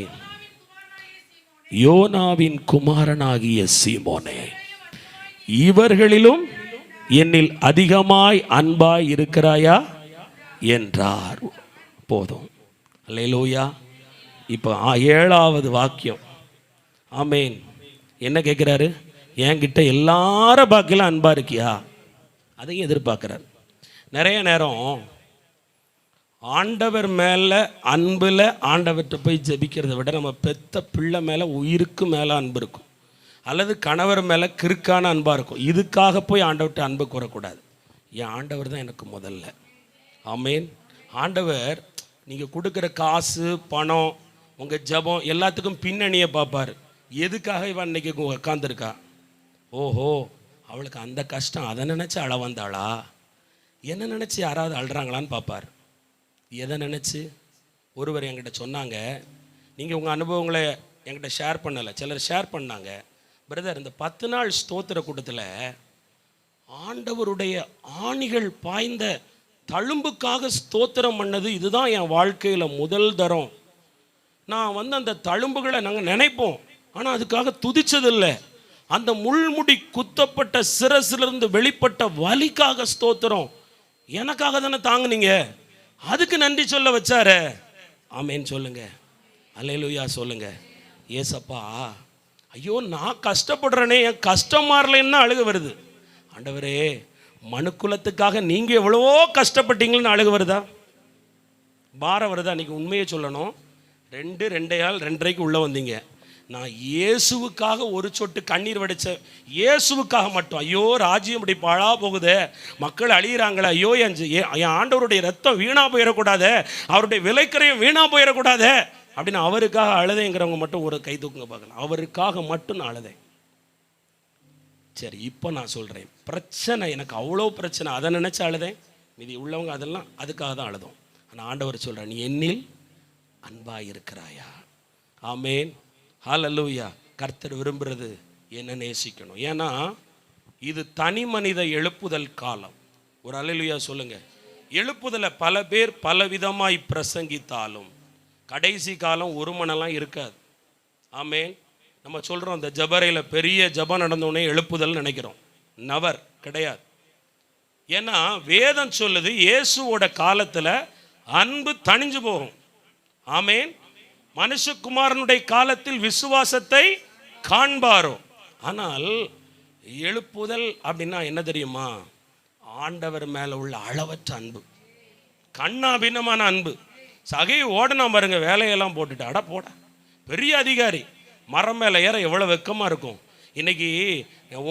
யோனாவின் குமாரனாகிய சீமோனே, இவர்களிலும் என்னில் அதிகமாய் அன்பாய் இருக்கிறாயா என்றார். போதும். அல்லேலூயா. இப்போ 7வது வாக்கியம். ஆமேன். என்ன கேட்குறாரு? என்கிட்ட எல்லார பாக்கிலாம் அன்பாக இருக்கியா? அதையும் எதிர்பார்க்குறாரு. நிறைய நேரம் ஆண்டவர் மேலே அன்பில் ஆண்டவர்கிட்ட போய் ஜெபிக்கிறத விட நம்ம பெத்த பிள்ளை மேலே உயிருக்கு மேலே அன்பு இருக்கும், அல்லது கணவர் மேலே கிறுக்கான அன்பாக இருக்கும். இதுக்காக போய் ஆண்டவர்கிட்ட அன்பு கூறக்கூடாது. என் ஆண்டவர் தான் எனக்கு முதல்ல. ஆமேன். ஆண்டவர் நீங்கள் கொடுக்குற காசு, பணம், உங்கள் ஜபம் எல்லாத்துக்கும் பின்னணியை பார்ப்பார். எதுக்காக இவன் இன்னைக்கு உட்காந்துருக்கா? ஓஹோ, அவளுக்கு அந்த கஷ்டம், அதை நினச்சி அழ வந்தாளா? என்ன நினச்சி யாராவது அழுறாங்களான்னு பார்ப்பார். எதை நினச்சி? ஒருவர் என்கிட்ட சொன்னாங்க, நீங்கள் உங்கள் அனுபவங்களை என்கிட்ட ஷேர் பண்ணலை, சிலர் ஷேர் பண்ணாங்க. பிரதர், இந்த 10 நாள் ஸ்தோத்திர கூட்டத்தில் ஆண்டவருடைய ஆணிகள் பாய்ந்த தழும்புக்காக ஸ்தோத்திரம் பண்ணது இதுதான் என் வாழ்க்கையில் முதல் தரம். நான் அந்த தழும்புகளை நாங்கள் நினைப்போம், ஆனால் அதுக்காக துதிச்சதில்லை. அந்த முள்முடி குத்தப்பட்ட சிரசிலிருந்து வெளிப்பட்ட வலிக்காக ஸ்தோத்திரம். எனக்காக தானே தாங்குனீங்க, அதுக்கு நன்றி சொல்ல வச்சாரு. ஆமேன்னு சொல்லுங்க, அல்லேலூயா சொல்லுங்க. ஏசப்பா, ஐயோ நான் கஷ்டப்படுறேனே, என் கஷ்டம் மாறலைன்னா அழுக வருது. ஆண்டவரே, மனுக்குலத்துக்காக நீங்கள் எவ்வளவோ கஷ்டப்பட்டீங்கன்னு அழுக வருதா, பாரம் வருதா? அன்றைக்கி உண்மையை சொல்லணும், 2:2 உள்ளே வந்தீங்க. நான் இயேசுவுக்காக ஒரு சொட்டு கண்ணீர் வடித்தேன், இயேசுவுக்காக மட்டும். ஐயோ ராஜ்யம் இப்படி பாழா போகுதே, மக்கள் அழியிறாங்களே, ஐயோ என் ஆண்டவருடைய ரத்தம் வீணாக போயிடக்கூடாதே, அவருடைய விலைக்கரையும் வீணாக போயிடக்கூடாதே அப்படின்னு அவருக்காக அழுதேங்கிறவங்க மட்டும் ஒரு கை தூக்குங்க பார்க்கலாம். அவருக்காக மட்டும் நான் அழுதேன். சரி, இப்போ நான் சொல்கிறேன், பிரச்சனை எனக்கு அவ்வளோ பிரச்சனை, அதை நினச்சி அழுதேன். மீதி உள்ளவங்க அதெல்லாம் அதுக்காக தான் அழுதோம். ஆனால் ஆண்டவர் சொல்கிறேன், நீ என்னில் அன்பாக இருக்கிறாயா? ஆமேன், ஹல்லேலூயா. கர்த்தர் விரும்புகிறது என்ன நேசிக்கணும். ஏன்னா இது தனி மனித எழுப்புதல் காலம். ஒரு ஹல்லேலூயா சொல்லுங்க. எழுப்புதலை பல பேர் பல விதமாய் பிரசங்கித்தாலும் கடைசி காலம் ஒரு மனெல்லாம் இருக்காது. ஆமேன். நம்ம சொல்கிறோம், இந்த ஜபரையில் பெரிய ஜபம் நடந்தோடனே எழுப்புதல் நினைக்கிறோம். நவர் கிடையாது. ஏன்னா வேதம் சொல்லுது, இயேசுவோட காலத்தில் அன்பு தணிஞ்சு போகும். ஆமேன். மனுஷகுமாரனுடைய காலத்தில் விசுவாசத்தை காண்பாரோ. ஆனால் எழுப்புதல் அப்படின்னா என்ன தெரியுமா? ஆண்டவர் மேலே உள்ள அளவற்ற அன்பு, கண்ணாபின்னமான அன்பு. சகை ஓடனா பாருங்க, வேலையெல்லாம் போட்டுட்டு, அட போட பெரிய அதிகாரி, மரம் மேலே ஏற எவ்வளோ வெக்கமாக இருக்கும். இன்றைக்கி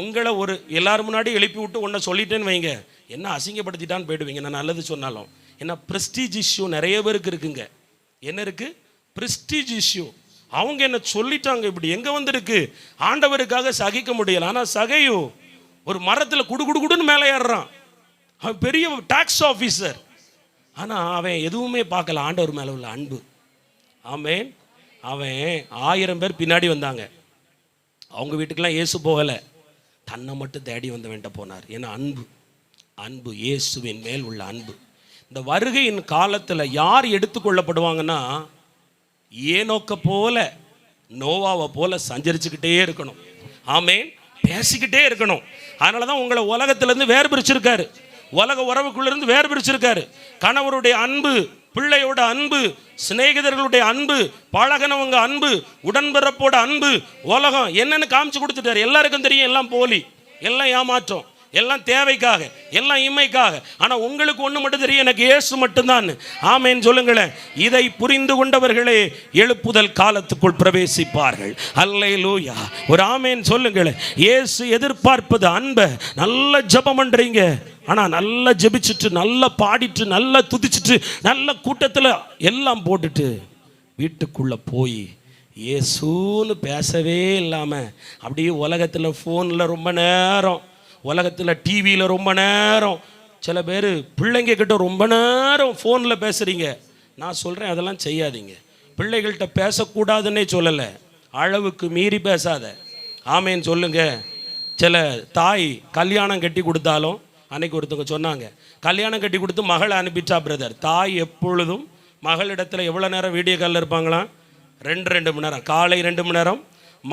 உங்களை ஒரு எல்லாரும் முன்னாடி எழுப்பி விட்டு ஒன்றை சொல்லிட்டேன்னு வைங்க, என்ன அசிங்கப்படுத்திட்டான்னு போயிடுவீங்க. நான் நல்லது சொன்னாலும். ஏன்னா ப்ரெஸ்டீஜ் இஷ்யூ நிறைய பேருக்கு இருக்குங்க. என்ன இருக்குது? Prestige issue. அவங்க என்ன சொல்லிட்டாங்க, இப்படி எங்கே வந்திருக்கு, ஆண்டவருக்காக சகிக்க முடியலை. ஆனால் சகையோ ஒரு மரத்தில் குடுன்னு மேலே ஏறுறான். அவன் பெரிய டாக்ஸ் ஆஃபீஸர். ஆனால் அவன் எதுவுமே பார்க்கல ஆண்டவர் மேலே உள்ள அன்பு. ஆமேன். அவன் 1000 பேர் பின்னாடி வந்தாங்க, அவங்க வீட்டுக்கெல்லாம் இயேசு போகலை, தன்னை மட்டும் தேடி வந்தவன்ட்ட போனார். ஏன்னா அன்பு, அன்பு, இயேசுவின் மேல் உள்ள அன்பு. இந்த வருகையின் காலத்தில் யார் எடுத்துக்கொள்ளப்படுவாங்கன்னா, ஏனோக்க போல நோவாவை போல சஞ்சரிச்சுக்கிட்டே இருக்கணும். ஆமேன். பேசிக்கிட்டே இருக்கணும். அதனால தான் உங்களை உலகத்திலேருந்து வேறு பிரிச்சிருக்காரு, உலக உறவுக்குள்ளேருந்து வேறு பிரிச்சிருக்காரு. கணவருடைய அன்பு, பிள்ளையோட அன்பு, சிநேகிதர்களுடைய அன்பு, பழகினவங்க அன்பு, உடன்பிறப்போட அன்பு, உலகம் என்னன்னு காமிச்சு கொடுத்துட்டாரு. எல்லாருக்கும் தெரியும் எல்லாம் போலி, எல்லாம் ஏமாற்றம், எல்லாம் தேவைக்காக, எல்லாம் இம்மைக்காக. ஆனால் உங்களுக்கு ஒன்று மட்டும் தெரியும், எனக்கு இயேசு மட்டும்தான். ஆமேன் சொல்லுங்களேன். இதை புரிந்து கொண்டவர்களே எழுப்புதல் காலத்துக்குள் பிரவேசிப்பார்கள். அல்லேலூயா. ஒரு ஆமேன் சொல்லுங்களேன். இயேசு எதிர்பார்ப்பது அன்பை. நல்ல ஜெபம் பண்றீங்க, ஆனால் நல்லா ஜெபிச்சுட்டு, நல்லா பாடிட்டு, நல்லா துதிச்சுட்டு, நல்ல கூட்டத்தில் எல்லாம் போட்டுட்டு வீட்டுக்குள்ளே போய் இயேசுன்னு பேசவே இல்லாமல் அப்படியே உலகத்தில் ஃபோனில் ரொம்ப நேரம், உலகத்தில் டிவியில் ரொம்ப நேரம், சில பேர் பிள்ளைங்க கிட்ட ரொம்ப நேரம் ஃபோனில் பேசுகிறீங்க. நான் சொல்கிறேன், அதெல்லாம் செய்யாதீங்க. பிள்ளைகள்கிட்ட பேசக்கூடாதுன்னே சொல்லலை, அளவுக்கு மீறி பேசாத. ஆமேன்னு சொல்லுங்க. சில தாய் கல்யாணம் கட்டி கொடுத்தாலும், அன்னைக்கு ஒருத்தவங்க சொன்னாங்க, கல்யாணம் கட்டி கொடுத்து மகளை அனுப்பிச்சா பிரதர். தாய் எப்பொழுதும் மகளிடத்தில் எவ்வளோ நேரம் வீடியோ காலில் இருப்பாங்களாம்? 2 மணி நேரம். காலை 2 மணி நேரம்,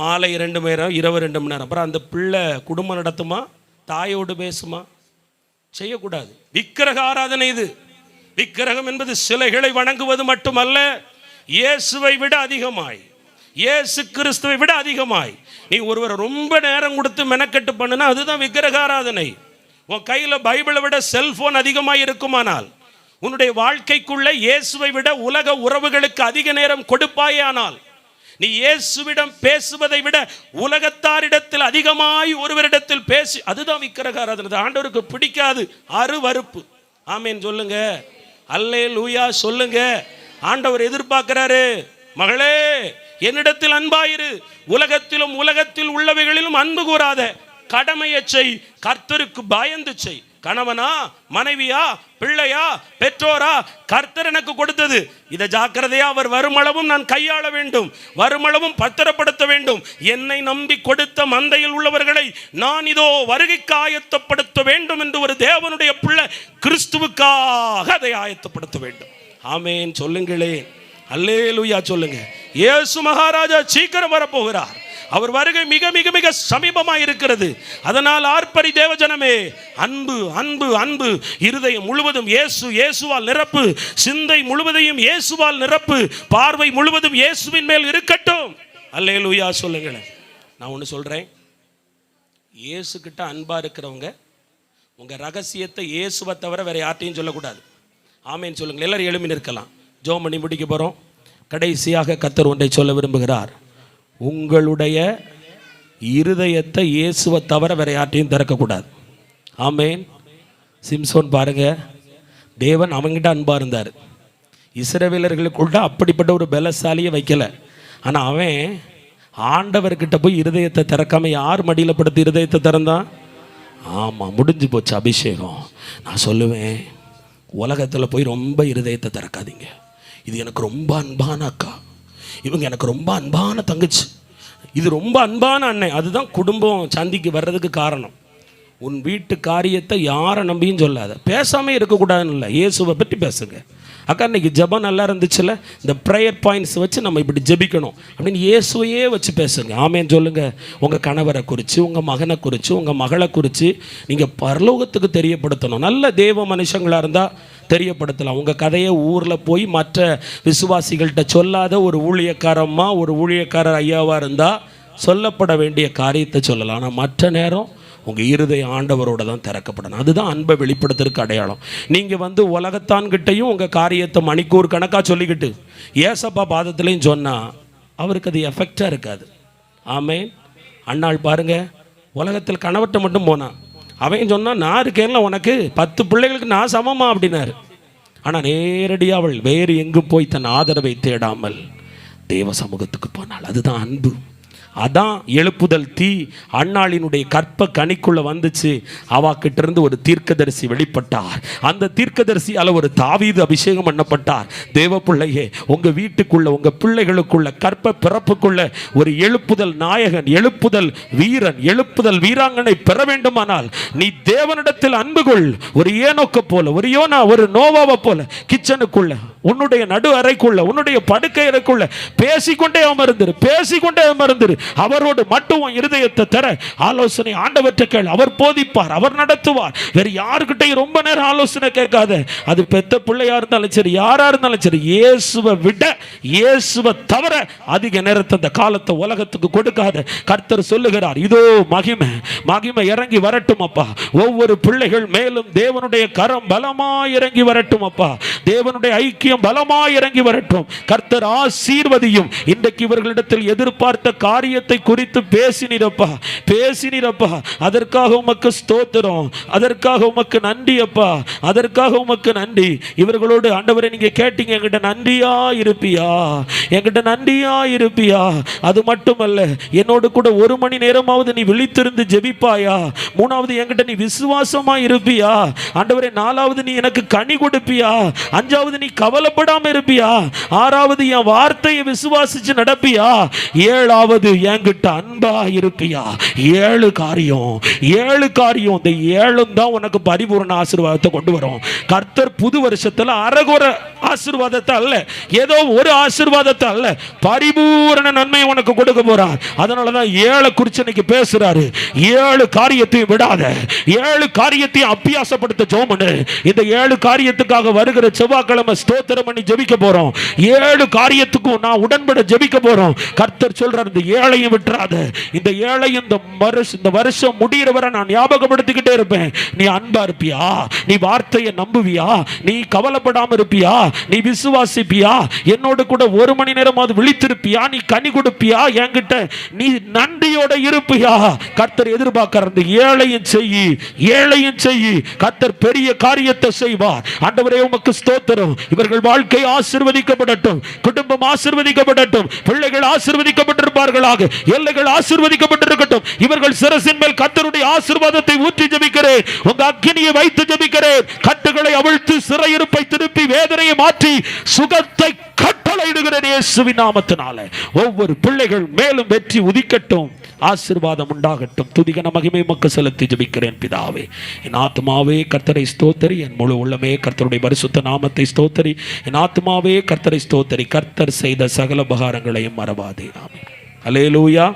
மாலை 2 மணி நேரம், இரவு 2 மணி நேரம். அப்புறம் அந்த பிள்ளை குடும்பம் நடத்துமா? தாயோடு பேசுமா? செய்யக்கூடாது. விக்கிரக ஆராதனை இது. விக்கிரகம் என்பது சிலைகளை வணங்குவது மட்டுமல்ல, இயேசுவை விட அதிகமாய், இயேசு கிறிஸ்துவை விட அதிகமாய் நீ ஒருவரை ரொம்ப நேரம் கொடுத்து மெனக்கெட்டு பண்ணுனா அதுதான் விக்கிரக ஆராதனை. உன் கையில் பைபிளை விட செல்போன் அதிகமாக இருக்குமானால், உன்னுடைய வாழ்க்கைக்குள்ள இயேசுவை விட உலக உறவுகளுக்கு அதிக நேரம் கொடுப்பாயானால், நீ இயேசுவிடம் பேசுவதை விட உலகத்தாரிடத்தில் அதிகமாய் ஒருவரிடத்தில் பேசி, அதுதான் விக்கிரக ஆராதனை. ஆண்டவருக்கு பிடிக்காது, அருவருப்பு. ஆமேன் சொல்லுங்க. அல்லேலூயா சொல்லுங்க. ஆண்டவர் எதிர்பார்க்கிறாரு, மகளே என்னிடத்தில் அன்பாயிரு, உலகத்திலும் உலகத்தில் உள்ளவைகளிலும் அன்பு கூறாத, கடமையை செய், கர்த்தருக்கு பயந்து செய். கணவனா, மனைவியா, பிள்ளையா, பெற்றோரா, கர்த்தர் எனக்கு கொடுத்தது, இதை ஜாக்கிரதையா அவர் வருமளவும் நான் கையாள வேண்டும், வருமளவும் பத்திரப்படுத்த வேண்டும். என்னை நம்பி கொடுத்த மந்தையில் உள்ளவர்களை நான் இதோ வருகைக்கு ஆயத்தப்படுத்த வேண்டும் என்று ஒரு தேவனுடைய பிள்ளை கிறிஸ்துவுக்காக அதை ஆயத்தப்படுத்த வேண்டும். ஆமேன் சொல்லுங்களேன். அல்லேலூயா சொல்லுங்க. இயேசு மகாராஜா சீக்கிரம் வரப்போகிறார். அவர் வருகை மிக மிக மிக சமீபமாக இருக்கிறது. அதனால் ஆர்ப்பரி தேவஜனமே, அன்பு அன்பு அன்பு, இருதயம் முழுவதும் இயேசுவால் நிரப்பு, சிந்தை முழுவதையும் இயேசுவால் நிரப்பு, பார்வை முழுவதும் இயேசுவின் மேல் இருக்கட்டும். அல்லேலூயா சொல்லுங்களேன். நான் ஒன்று சொல்கிறேன், இயேசுக்கிட்ட அன்பாக இருக்கிறவங்க உங்கள் ரகசியத்தை இயேசுவை தவிர வேறு யார்ட்டையும் சொல்லக்கூடாது. ஆமேன்னு சொல்லுங்கள். எல்லாரும் எழுப்பி நிற்கலாம். ஜெபம் பண்ணி முடிக்க போகிறோம். கடைசியாக கர்த்தர் ஒன்றை சொல்ல விரும்புகிறார். உங்களுடைய இருதயத்தை இயேசுவை தவிர வேறு யார்ட்டையும் திறக்கக்கூடாது. ஆமேன். சிம்சோன் பாருங்க, தேவன் அவங்கிட்ட அன்பாக இருந்தார். இஸ்ரவேலர்களுக்குள்ள அப்படிப்பட்ட ஒரு பலசாலியை வைக்கலை. ஆனால் அவன் ஆண்டவர்கிட்ட போய் இருதயத்தை திறக்காம யார் மடியில் படுத்து இருதயத்தை திறந்தான்? ஆமாம், முடிஞ்சு போச்சு அபிஷேகம். நான் சொல்லுவேன், உலகத்தில் போய் ரொம்ப இருதயத்தை திறக்காதீங்க. இது எனக்கு ரொம்ப அன்பான அக்கா, இவங்க எனக்கு ரொம்ப அன்பான தங்கச்சி, இது ரொம்ப அன்பான அண்ணன், அதுதான் குடும்பம் சந்திக்கு வர்றதுக்கு காரணம். உன் வீட்டு காரியத்தை யாரை நம்பியும் சொல்லாத. பேசாமல் இருக்கக்கூடாதுன்னு இல்லை, இயேசுவை பற்றி பேசுங்க. அக்கா இன்னைக்கு ஜெபம் நல்லா இருந்துச்சுல, இந்த ப்ரேயர் பாயிண்ட்ஸ் வச்சு நம்ம இப்படி ஜெபிக்கணும் அப்படின்னு இயேசுவையே வச்சு பேசுங்க. ஆமேன்னு சொல்லுங்கள். உங்கள் கணவரை குறித்து, உங்கள் மகனை குறித்து, உங்கள் மகளை குறித்து நீங்கள் பரலோகத்துக்கு தெரியப்படுத்தணும். நல்ல தேவ மனுஷங்களாக இருந்தால் தெரியப்படுத்தலாம். உங்கள் கதையை ஊரில் போய் மற்ற விசுவாசிகள்கிட்ட சொல்லாத ஒரு ஊழியக்காரம்மா, ஒரு ஊழியக்காரர் ஐயாவாக இருந்தால் சொல்லப்பட வேண்டிய காரியத்தை சொல்லலாம். ஆனால் மற்ற நேரம் உங்கள் இருதய ஆண்டவரோட தான் திறக்கப்படணும். அதுதான் அன்பை வெளிப்படுத்துறதுக்கு அடையாளம். நீங்கள் உலகத்தான்கிட்டையும் உங்கள் காரியத்தை மணிக்கூர் கணக்காக சொல்லிக்கிட்டு ஏசப்பா பாதத்துலேயும் சொன்னால் அவருக்கு அது எஃபெக்டாக இருக்காது. ஆமேன். அண்ணாள் பாருங்கள், உலகத்தில் கணவர்கிட்ட மட்டும் போனான். அவன் சொன்னால் நான் இருக்கேன்ல, உனக்கு 10 பிள்ளைகளுக்கு நான் சமமா அப்படின்னாரு. ஆனால் நேரடியாக அவள் வேறு எங்கும் போய் தன் ஆதரவை தேடாமல் தேவ சமூகத்துக்கு போனாள். அதுதான் அன்பு. அதான் எழுப்புதல் தீ அன்னாளினுடைய கற்ப கனிக்குள்ள வந்துச்சு. அவாக்கிட்ட இருந்து ஒரு தீர்க்கதரிசி வெளிப்பட்டார். அந்த தீர்க்கதரிசியால் ஒரு தாவீது அபிஷேகம் பண்ணப்பட்டார். தேவ பிள்ளையே, உங்க வீட்டுக்குள்ள, உங்க பிள்ளைகளுக்குள்ள, கற்ப பிறப்புக்குள்ள ஒரு எழுப்புதல் நாயகன், எழுப்புதல் வீரன், எழுப்புதல் வீராங்கனை பெற வேண்டுமானால் நீ தேவனிடத்தில் அன்பு கொள். ஒரு ஏனோக்க போல, ஒரு யோனா, ஒரு நோவாவை போல கிச்சனுக்குள்ள, உன்னுடைய நடு அறைக்குள்ள, உன்னுடைய படுக்கை அறைக்குள்ள பேசிக்கொண்டே அமர்ந்திரு. அவரோடு மட்டும் இருதயத்தை தர ஆலோசனை ஆண்டவற்றை கேள். அவர் போதிப்பார், அவர் நடத்துவார். வேறு யாருக்கிட்டையும் ரொம்ப நேரம் ஆலோசனை கேட்காத. அது பெத்த பிள்ளையா இருந்தாலும் சரி, யாரா இருந்தாலும் சரி, இயேசுவை விட, இயேசுவை தவிர அதிக நேரத்தை அந்த காலத்தை உலகத்துக்கு கொடுக்காத. கர்த்தர் சொல்லுகிறார், இதோ மகிமை இறங்கி வரட்டும் அப்பா. ஒவ்வொரு பிள்ளைகள் மேலும் தேவனுடைய கரம் பலமாய் இறங்கி வரட்டும் அப்பா. தேவனுடைய ஐக்கியம் பலமாய் இறங்கி வரட்டும். கர்த்தர் ஆசீர்வதியும். இன்றைக்கு இவர்களிடத்தில் எதிர்பார்த்த காரியத்தை குறித்து பேசினீரப்பா. அதற்காக உமக்கு ஸ்தோத்திரம், அதற்காக உமக்கு நன்றி அப்பா, அதற்காக உமக்கு நன்றி. இவர்களோடு ஆண்டவரே நீங்க கேட்டீங்க, என்கிட்ட நன்றியா இருப்பியா. அது மட்டுமல்ல, என்னோடு கூட 1 மணி நேரமாவது நீ விழித்திருந்து ஜெபிப்பாயா? 3வது என்கிட்ட நீ விசுவாசமா இருப்பியா? ஆண்டவரே 4வது நீ எனக்கு கனி கொடுப்பியா? 5வது நீ கவலைப்படாம இருப்பியா? 6வது என் வார்த்தையை விசுவாசிச்சு நடப்பியா? 7வது என்கிட்ட அன்பா இருப்பியா? 7 காரியம். இந்த 7 தான் உனக்கு பரிபூர்ண ஆசீர்வாதத்தை கொண்டு வரும். கர்த்தர் புது வருஷத்துல அரகுற ஆசீர்வாதத்தை அல்ல, ஏதோ ஒரு ஆசீர்வாதத்தை அல்ல, பரிபூர்ண நன்மை உனக்கு கொடுக்க போறார். அதனாலதான் 7 குறித்து இன்னைக்கு பேசுறாரு. 7 காரியத்தையும் விடாத, 7 காரியத்தையும் அபியாசப்படுத்த ஜெபம் பண்ணு. இந்த 7 காரியத்துக்காக வருகிற செவ்வாய்க்கிழமை ஸ்தோத்திரம் பண்ணி ஜெபிக்க போறோம். 7 காரியத்துக்கும் நான் உடன்பட ஜெபிக்க போறோம். கர்த்தர் சொல்றார், இந்த 7ஐயும் விட்டுறாத. இந்த 7ஐயும் இந்த வருஷம் முடிகிற வரை நான் ஞாபகப்படுத்திக்கிட்டே இருப்பேன். நீ அன்பா இருப்பியா? நீ வார்த்தையை நம்புவியா? நீ கவலைப்படாம இருப்பியா? நீ விசுவாசிப்பியா? என்னோடு கூட 1 மணி நேரமாவது விழித்திருப்பியா? நீ கனி கொடுப்பியா? என்கிட்ட நீ நன்றியோட இருப்பியா? கர்த்தர் எதிர்பார்க்கிற இந்த 7ஐயும் செய். கர்த்தர் பெரிய காரியத்தை செய்வார். ஆண்டவரே உமக்கு ஸ்தோத்திரம். இவர்கள் வாழ்க்கை ஆசீர்வதிக்கப்படட்டும், குடும்பம் ஆசீர்வதிக்கப்படட்டும், பிள்ளைகள் ஆசீர்வதிக்கப்பட்டிருப்பார்களாக, எல்லைகள் ஆசீர்வதிக்கப்பட்டிருக்கட்டும். இவர்கள் சிரசின் மேல் கர்த்தருடைய ஆசீர்வாதத்தை ஊற்றி ஜெபிக்கிறேன். உங்க அக்கினியை வைத்து ஜெபிக்கிறேன். கட்டுகளை அவிழ்த்து, சிறையிருப்பை திருப்பி, வேதனையை மாற்றி, சுகத்தை கட்டளையிடுகிறேன் இயேசுவின் நாமத்தினாலே. ஒவ்வொரு பிள்ளைகள் மேலும் வெற்றி உதிக்கட்டும், ஆசீர்வாதம் உண்டாகட்டும். துதிகன மகிமை உமக்கு செலுத்தி ஜெபிக்கிறேன் பிதாவே. என் ஆத்துமாவே கர்த்தரை ஸ்தோத்திரி, என் முழு உள்ளமே கர்த்தருடைய பரிசுத்த நாமத்தை ஸ்தோத்திரி. என் ஆத்துமாவே கர்த்தரை ஸ்தோத்திரி, கர்த்தர் செய்த சகல உபகாரங்களையும் மறவாதே. ஆமென். அல்லேலூயா.